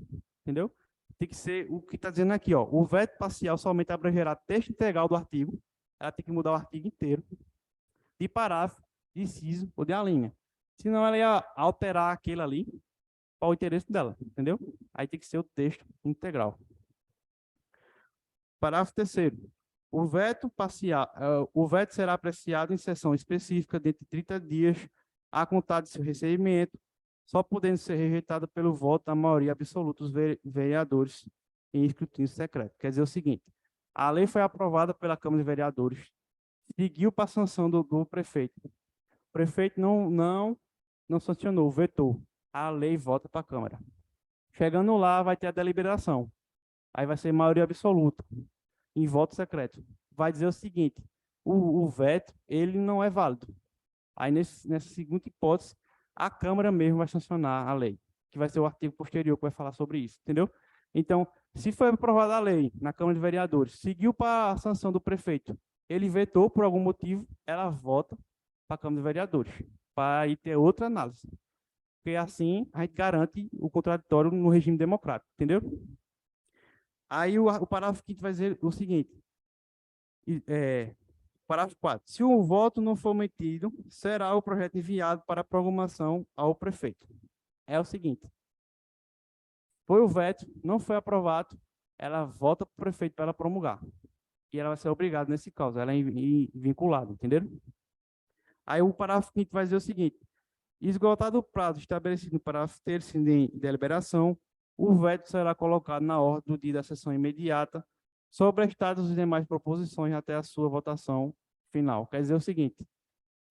entendeu? Tem que ser o que está dizendo aqui, ó. O veto parcial somente abrangerá texto integral do artigo. Ela tem que mudar o artigo inteiro, de parágrafo, de inciso ou de alínea. Senão ela ia alterar aquele ali para o interesse dela, entendeu? Aí tem que ser o texto integral. Parágrafo 3º. O veto parcial, o veto será apreciado em sessão específica dentro de 30 dias a contar de seu recebimento, só podendo ser rejeitado pelo voto da maioria absoluta dos vereadores em escrutínio secreto. Quer dizer o seguinte, a lei foi aprovada pela Câmara de Vereadores, seguiu para a sanção do prefeito. O prefeito não sancionou, vetou. A lei volta para a Câmara. Chegando lá, vai ter a deliberação. Aí vai ser maioria absoluta, em voto secreto. Vai dizer o seguinte, o veto, ele não é válido. Aí, nessa segunda hipótese, a Câmara mesmo vai sancionar a lei, que vai ser o artigo posterior que vai falar sobre isso, entendeu? Então, se foi aprovada a lei na Câmara de Vereadores, seguiu para a sanção do prefeito, ele vetou por algum motivo, ela volta para a Câmara de Vereadores, para aí ter outra análise. Porque assim a gente garante o contraditório no regime democrático, entendeu? Aí o parágrafo 5º vai dizer o seguinte, parágrafo 4. Se o voto não for emitido, será o projeto enviado para promulgação ao prefeito. É o seguinte, foi o veto, não foi aprovado, ela volta para o prefeito para ela promulgar. E ela vai ser obrigada nesse caso, ela é vinculada, entenderam? Aí o parágrafo 5º vai dizer o seguinte, esgotado o prazo estabelecido no parágrafo 3º de deliberação, o veto será colocado na ordem do dia da sessão imediata, sobrestadas as demais proposições até a sua votação final. Quer dizer o seguinte,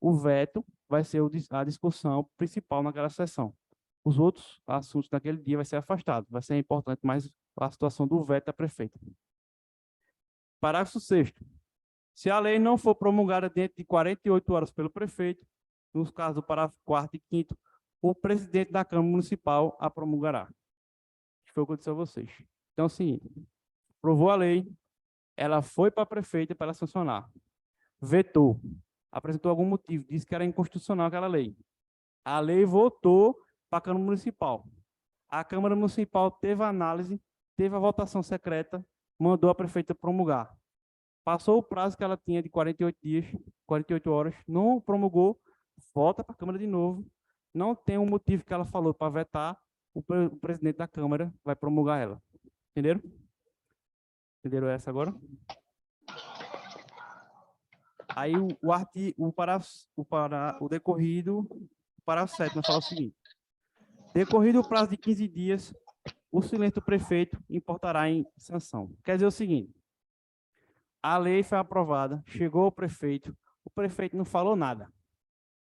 o veto vai ser a discussão principal naquela sessão. Os outros assuntos daquele dia vai ser afastado. Vai ser importante mais a situação do veto da prefeita. Parágrafo 6º. Se a lei não for promulgada dentro de 48 horas pelo prefeito, nos casos do parágrafo 4º e 5º, o presidente da Câmara Municipal a promulgará. Foi o que eu disse a vocês. Então, assim, aprovou a lei, ela foi para a prefeita para ela sancionar. Vetou, apresentou algum motivo, disse que era inconstitucional aquela lei. A lei voltou para a Câmara Municipal. A Câmara Municipal teve a análise, teve a votação secreta, mandou a prefeita promulgar. Passou o prazo que ela tinha de 48 dias, 48 horas, não promulgou, volta para a Câmara de novo. Não tem um motivo que ela falou para vetar, o presidente da Câmara vai promulgar ela. Entenderam? Entenderam essa agora? Aí o parágrafo 7 vai falar o seguinte. Decorrido o prazo de 15 dias, o silêncio do prefeito importará em sanção. Quer dizer o seguinte, a lei foi aprovada, chegou ao prefeito, o prefeito não falou nada.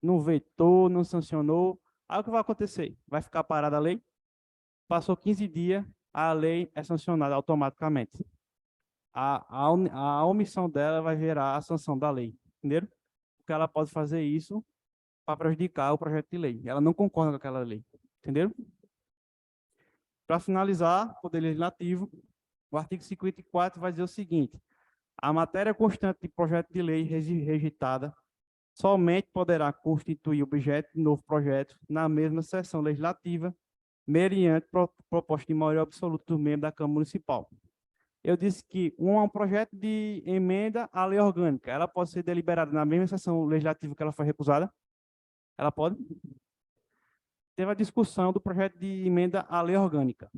Não vetou, não sancionou. Aí o que vai acontecer? Vai ficar parada a lei? Passou 15 dias, a lei é sancionada automaticamente. A omissão dela vai gerar a sanção da lei, entenderam? Porque ela pode fazer isso para prejudicar o projeto de lei. Ela não concorda com aquela lei, entenderam? Para finalizar, Poder Legislativo, o artigo 54 vai dizer o seguinte, a matéria constante de projeto de lei rejeitada somente poderá constituir objeto de novo projeto na mesma sessão legislativa, mediante proposta de maioria absoluta dos membros da Câmara Municipal. Eu disse que um projeto de emenda à lei orgânica, ela pode ser deliberada na mesma sessão legislativa que ela foi recusada? Ela pode? Teve a discussão do projeto de emenda à lei orgânica.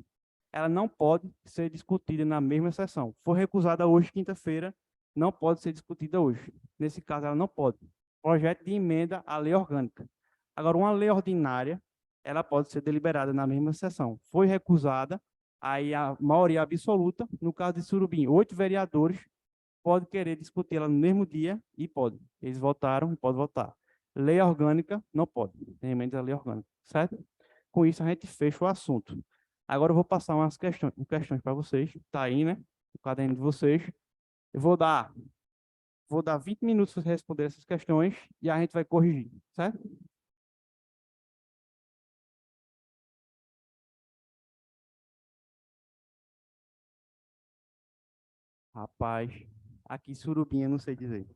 Ela não pode ser discutida na mesma sessão. Foi recusada hoje, quinta-feira, não pode ser discutida hoje. Nesse caso, ela não pode. Projeto de emenda à lei orgânica. Agora, uma lei ordinária, ela pode ser deliberada na mesma sessão. Foi recusada, aí a maioria absoluta, no caso de Surubim, 8 vereadores, pode querer discutir ela no mesmo dia e pode. Eles votaram, pode votar. Lei orgânica, não pode. Tem emenda à lei orgânica, certo? Com isso, a gente fecha o assunto. Agora eu vou passar umas questões para vocês. Está aí, né? O caderno de vocês. Eu vou dar 20 minutos para responder essas questões e a gente vai corrigir, certo? Rapaz, aqui Surubinha, não sei dizer.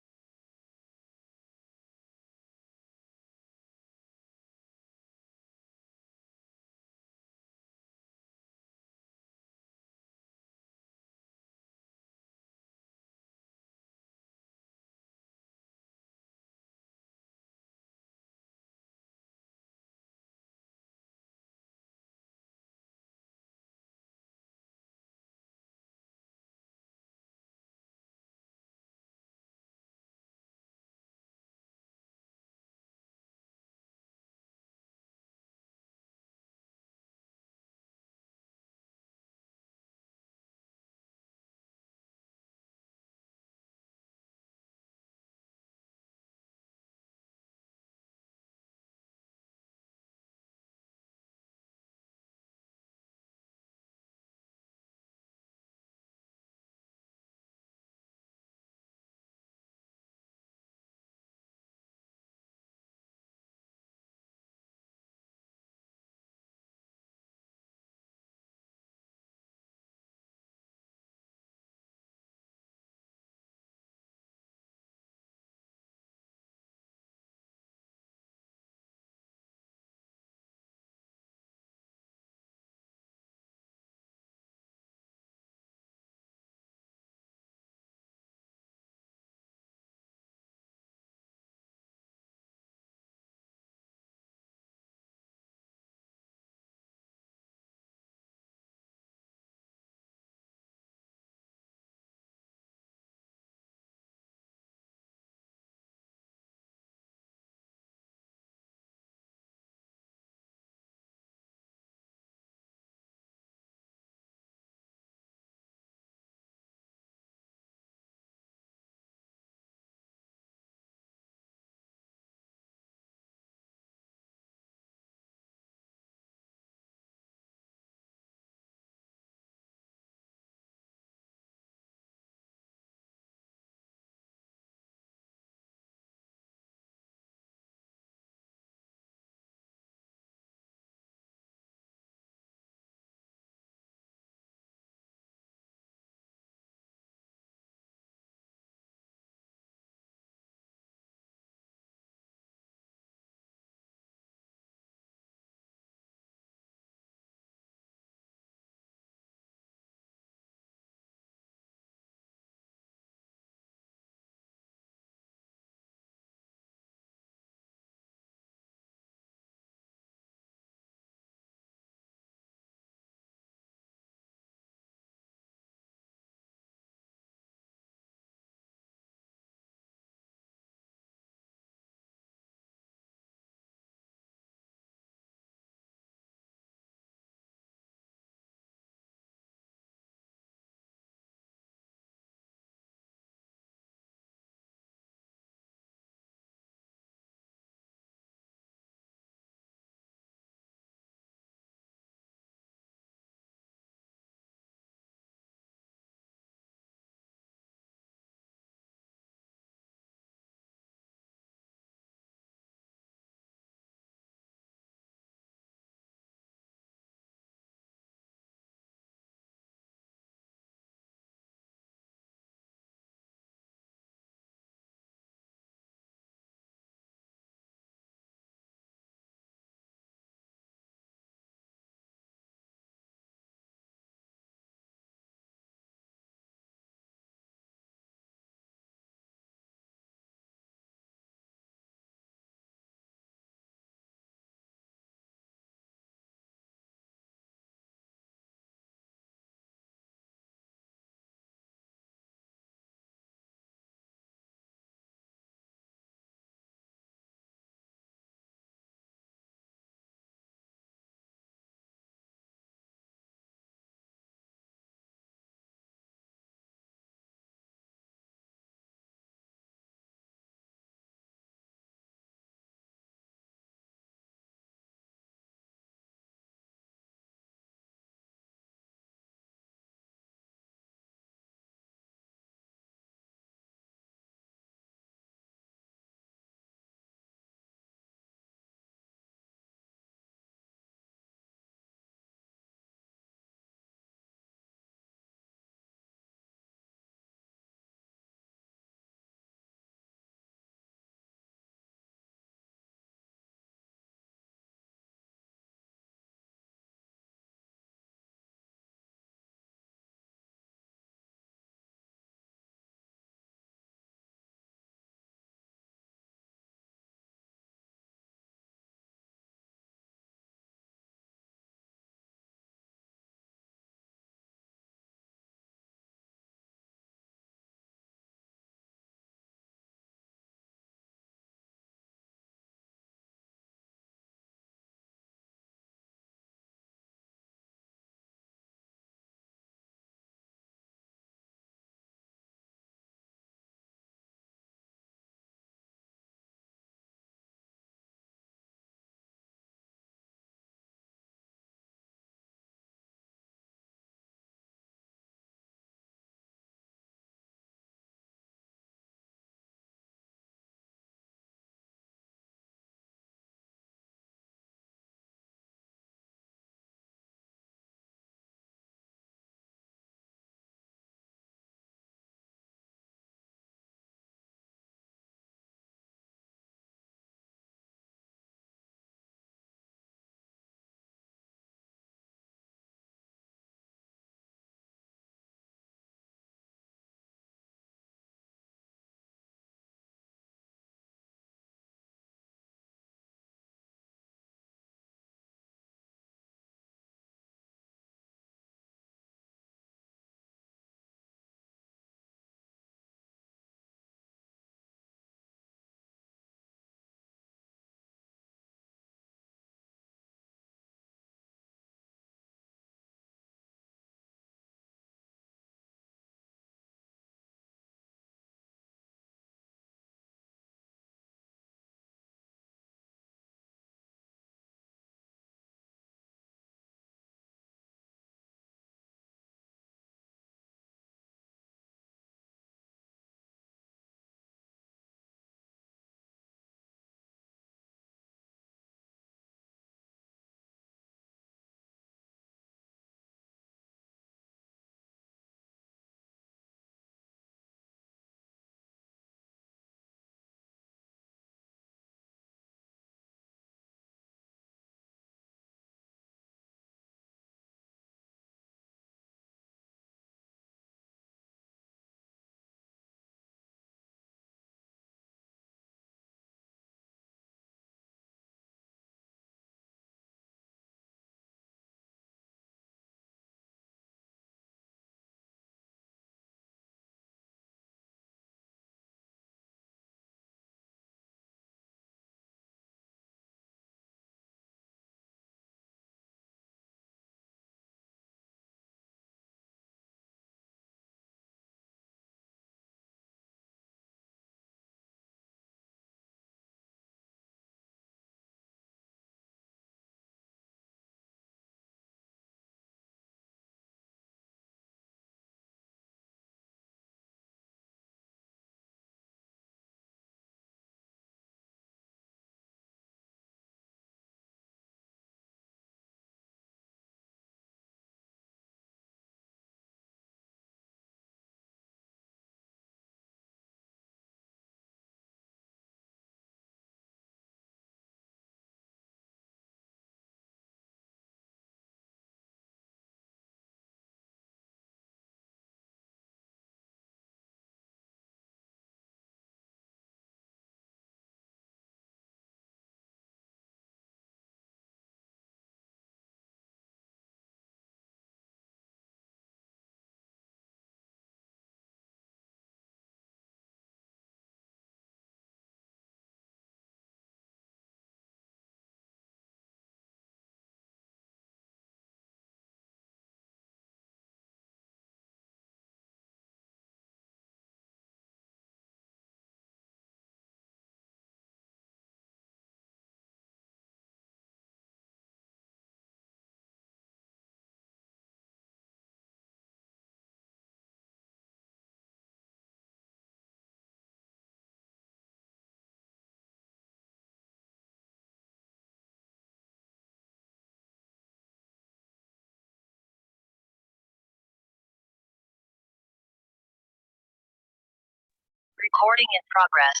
Recording in progress.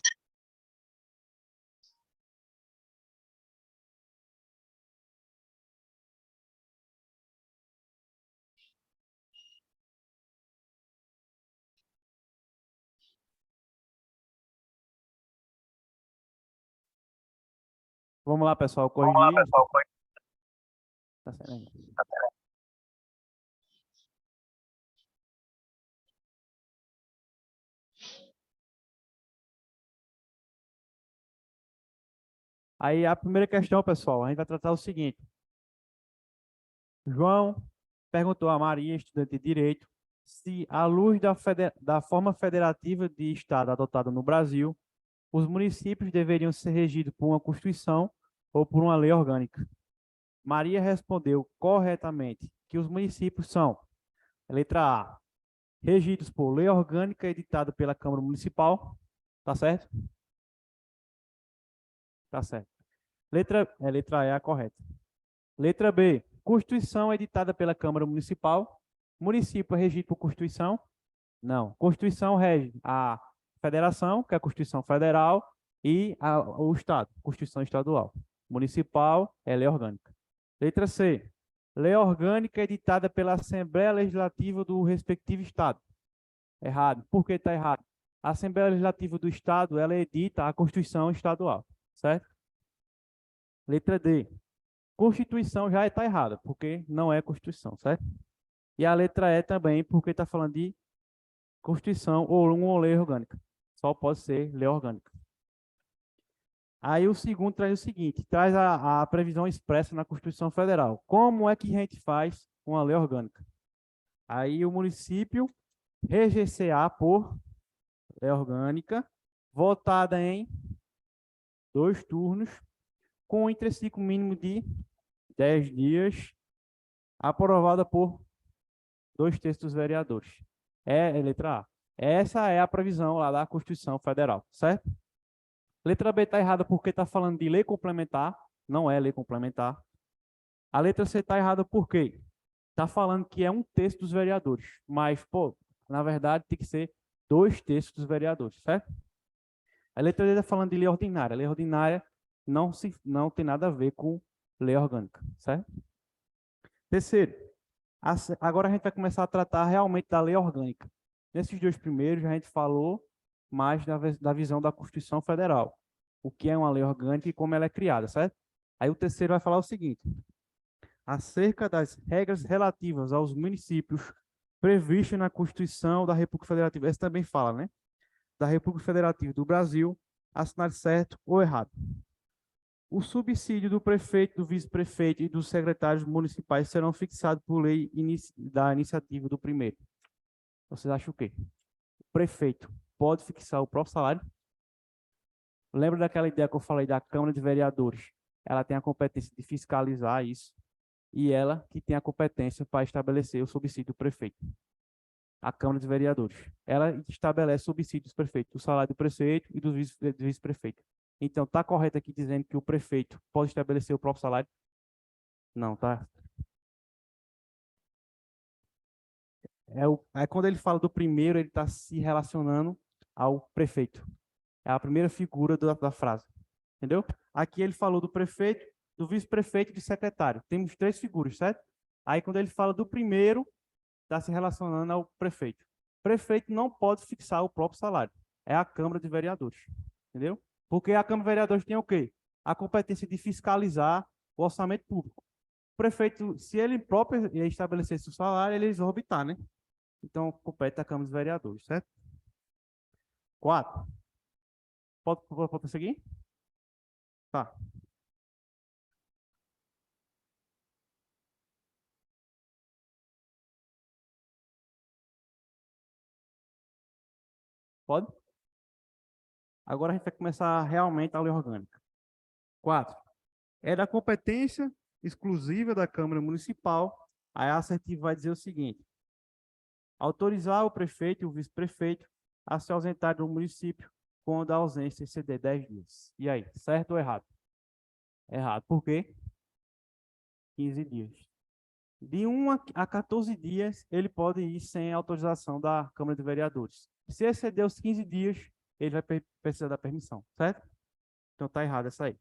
Vamos lá, pessoal, corrigir. Tá certo ainda. Aí a primeira questão, pessoal, a gente vai tratar o seguinte. João perguntou a Maria, estudante de Direito, se, à luz da forma federativa de Estado adotada no Brasil, os municípios deveriam ser regidos por uma Constituição ou por uma lei orgânica. Maria respondeu corretamente que os municípios são, letra A, regidos por lei orgânica editada pela Câmara Municipal, tá certo? Tá certo. Letra E é a correta. Letra B, Constituição editada pela Câmara Municipal. Município é regido por Constituição? Não. Constituição rege a Federação, que é a Constituição Federal, e o Estado, Constituição Estadual. Municipal é lei orgânica. Letra C, lei orgânica editada pela Assembleia Legislativa do respectivo Estado. Errado. Por que está errado? A Assembleia Legislativa do Estado, ela edita a Constituição Estadual, certo? Letra D, Constituição já está errada, porque não é Constituição, certo? E a letra E também, porque está falando de Constituição ou uma lei orgânica. Só pode ser lei orgânica. Aí o segundo traz o seguinte, traz a previsão expressa na Constituição Federal. Como é que a gente faz uma lei orgânica? Aí o município reger-se-á por lei orgânica, votada em 2 turnos, com um entreciclo mínimo de 10 dias, aprovada por 2/3 dos vereadores. É letra A. Essa é a previsão lá da Constituição Federal, certo? Letra B está errada porque está falando de lei complementar, não é lei complementar. A letra C está errada porque está falando que é 1/3 dos vereadores, mas, pô, na verdade tem que ser 2/3 dos vereadores, certo? A letra D está falando de lei ordinária. A lei ordinária não tem nada a ver com lei orgânica, certo? Terceiro, agora a gente vai começar a tratar realmente da lei orgânica. Nesses 2 primeiros, a gente falou mais da visão da Constituição Federal, o que é uma lei orgânica e como ela é criada, certo? Aí o terceiro vai falar o seguinte, acerca das regras relativas aos municípios previstas na Constituição da República Federativa, essa também fala, né? Da República Federativa do Brasil, assinado certo ou errado. O subsídio do prefeito, do vice-prefeito e dos secretários municipais serão fixados por lei da iniciativa do primeiro. Vocês acham o quê? O prefeito pode fixar o próprio salário? Lembra daquela ideia que eu falei da Câmara de Vereadores? Ela tem a competência de fiscalizar isso e ela que tem a competência para estabelecer o subsídio do prefeito. A Câmara de Vereadores. Ela estabelece subsídios do prefeito, do salário do prefeito e do vice-prefeito. Então, está correto aqui dizendo que o prefeito pode estabelecer o próprio salário? Não, tá? Quando ele fala do primeiro, ele está se relacionando ao prefeito. É a primeira figura da frase. Entendeu? Aqui ele falou do prefeito, do vice-prefeito e do secretário. Temos 3 figuras, certo? Aí, quando ele fala do primeiro, está se relacionando ao prefeito. O prefeito não pode fixar o próprio salário. É a Câmara de Vereadores. Entendeu? Porque a Câmara de Vereadores tem o quê? A competência de fiscalizar o orçamento público. O prefeito, se ele próprio estabelecesse o salário, ele ia exorbitar, né? Então, compete à Câmara dos Vereadores, certo? 4. Pode seguir? Tá. Pode? Agora a gente vai começar realmente a lei orgânica. 4. É da competência exclusiva da Câmara Municipal. Aí a assertiva vai dizer o seguinte: autorizar o prefeito e o vice-prefeito a se ausentar do município quando a ausência exceder 10 dias. E aí, certo ou errado? Errado. Por quê? 15 dias. De 1 a 14 dias, ele pode ir sem autorização da Câmara de Vereadores. Se exceder os 15 dias, ele vai precisar da permissão, certo? Então tá errado essa aí.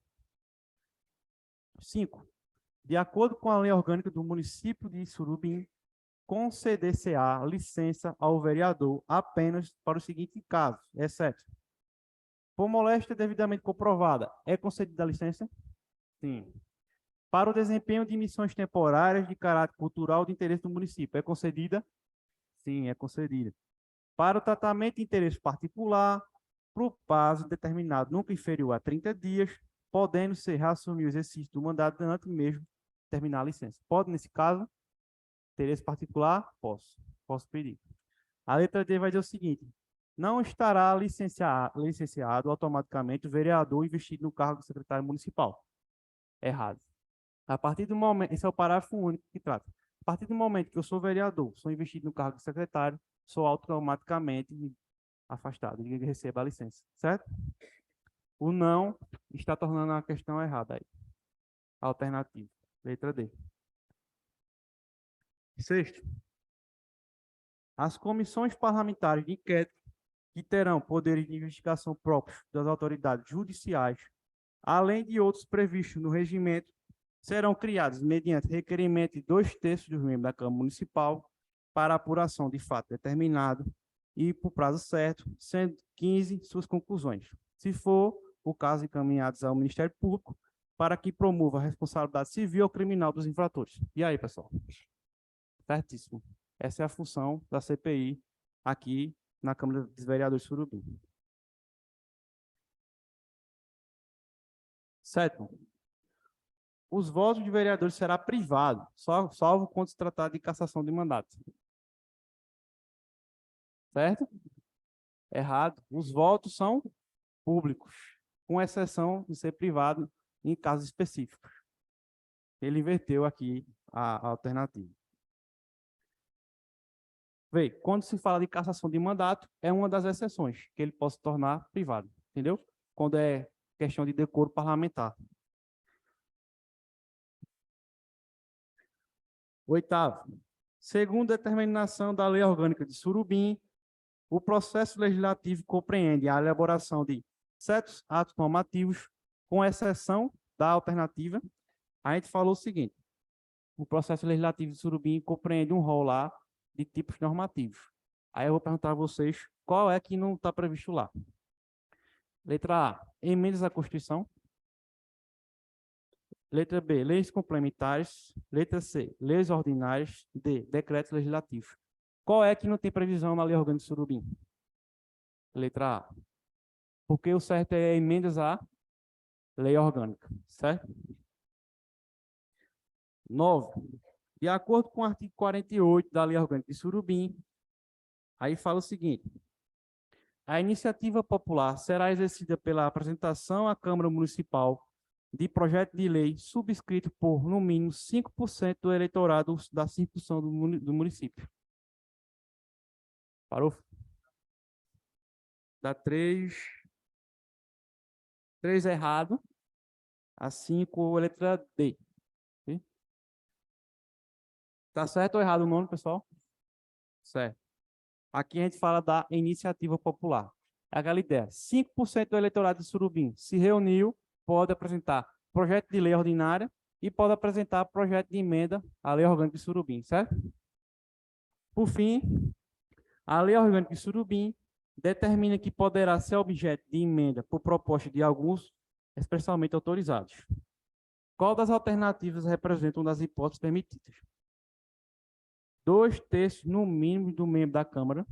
5. De acordo com a lei orgânica do município de Surubim, conceder-se-á licença ao vereador apenas para o seguinte caso, exceto: por moléstia devidamente comprovada, é concedida a licença? Sim. Para o desempenho de missões temporárias de caráter cultural de interesse do município, é concedida? Sim, é concedida. Para o tratamento de interesse particular, por prazo determinado nunca inferior a 30 dias, podendo ser reassumir o exercício do mandato antes mesmo terminar a licença. Pode, nesse caso, interesse particular? Posso pedir. A letra D vai dizer o seguinte: não estará licenciado automaticamente o vereador investido no cargo de secretário municipal. Errado. A partir do momento, esse é o parágrafo único que trata. A partir do momento que eu sou vereador, sou investido no cargo de secretário, sou automaticamente afastado, ninguém receba a licença, certo? O não está tornando a questão errada aí. Alternativo. Letra D. Sexto. As comissões parlamentares de inquérito, que terão poderes de investigação próprios das autoridades judiciais, além de outros previstos no regimento, serão criadas mediante requerimento de 2/3 dos membros da Câmara Municipal para apuração de fato determinado e por prazo certo, sendo 15 suas conclusões. Se for o caso, encaminhados ao Ministério Público para que promova a responsabilidade civil ou criminal dos infratores. E aí, pessoal? Certíssimo. Essa é a função da CPI aqui na Câmara dos Vereadores de Surubim. Sétimo. Os votos de vereadores será privado, salvo quando se tratar de cassação de mandato. Certo? Errado. Os votos são públicos, com exceção de ser privado em casos específicos. Ele inverteu aqui a alternativa. Vê, quando se fala de cassação de mandato, é uma das exceções, que ele pode se tornar privado, entendeu? Quando é questão de decoro parlamentar. Oitavo, segundo a determinação da Lei Orgânica de Surubim, o processo legislativo compreende a elaboração de certos atos normativos, com exceção da alternativa. A gente falou o seguinte: o processo legislativo de Surubim compreende um rol lá de tipos normativos. Aí eu vou perguntar a vocês qual é que não está previsto lá. Letra A, emendas à Constituição. Letra B, leis complementares. Letra C, leis ordinárias. D, decretos legislativos. Qual é que não tem previsão na Lei Orgânica de Surubim? Letra A. Porque o certo é emendas à lei orgânica, certo? 9. De acordo com o artigo 48 da Lei Orgânica de Surubim, aí fala o seguinte: a iniciativa popular será exercida pela apresentação à Câmara Municipal de projeto de lei subscrito por, no mínimo, 5% do eleitorado da circunscrição do município. Parou? Dá 3 errado. A 5, letra D. Tá certo ou errado o nome, pessoal? Certo. Aqui a gente fala da iniciativa popular. É aquela ideia: 5% do eleitorado de Surubim se reuniu, pode apresentar projeto de lei ordinária e pode apresentar projeto de emenda à Lei Orgânica de Surubim, certo? Por fim, a Lei Orgânica de Surubim determina que poderá ser objeto de emenda por proposta de alguns expressamente autorizados. Qual das alternativas representa uma das hipóteses permitidas? 2/3 no mínimo do membro da Câmara.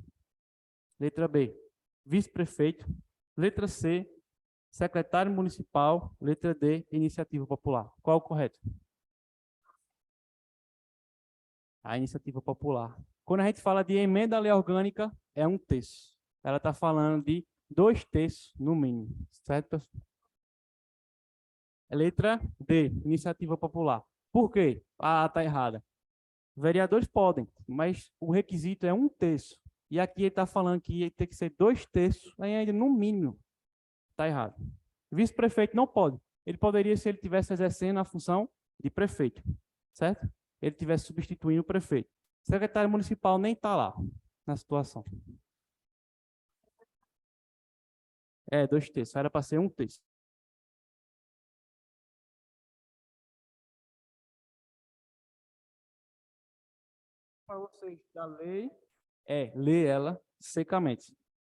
Letra B, vice-prefeito. Letra C, secretário municipal. Letra D, iniciativa popular. Qual o correto? A iniciativa popular. Quando a gente fala de emenda à lei orgânica, é 1/3. Ela está falando de 2/3 no mínimo. Certo, pessoal? Letra D, iniciativa popular. Por quê? Ah, está errada. Vereadores podem, mas o requisito é 1/3. E aqui ele está falando que tem que ser 2/3, ainda no mínimo. Está errado. Vice-prefeito não pode. Ele poderia se ele estivesse exercendo a função de prefeito, certo? Ele estivesse substituindo o prefeito. Secretário municipal nem está lá na situação. É, 2 terços. Era para ser 1 terço. Para vocês da lei é ler ela secamente.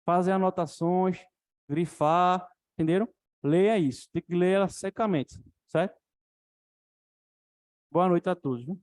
Fazer anotações, grifar, entenderam? Ler é isso. Tem que ler ela secamente, certo? Boa noite a todos, viu?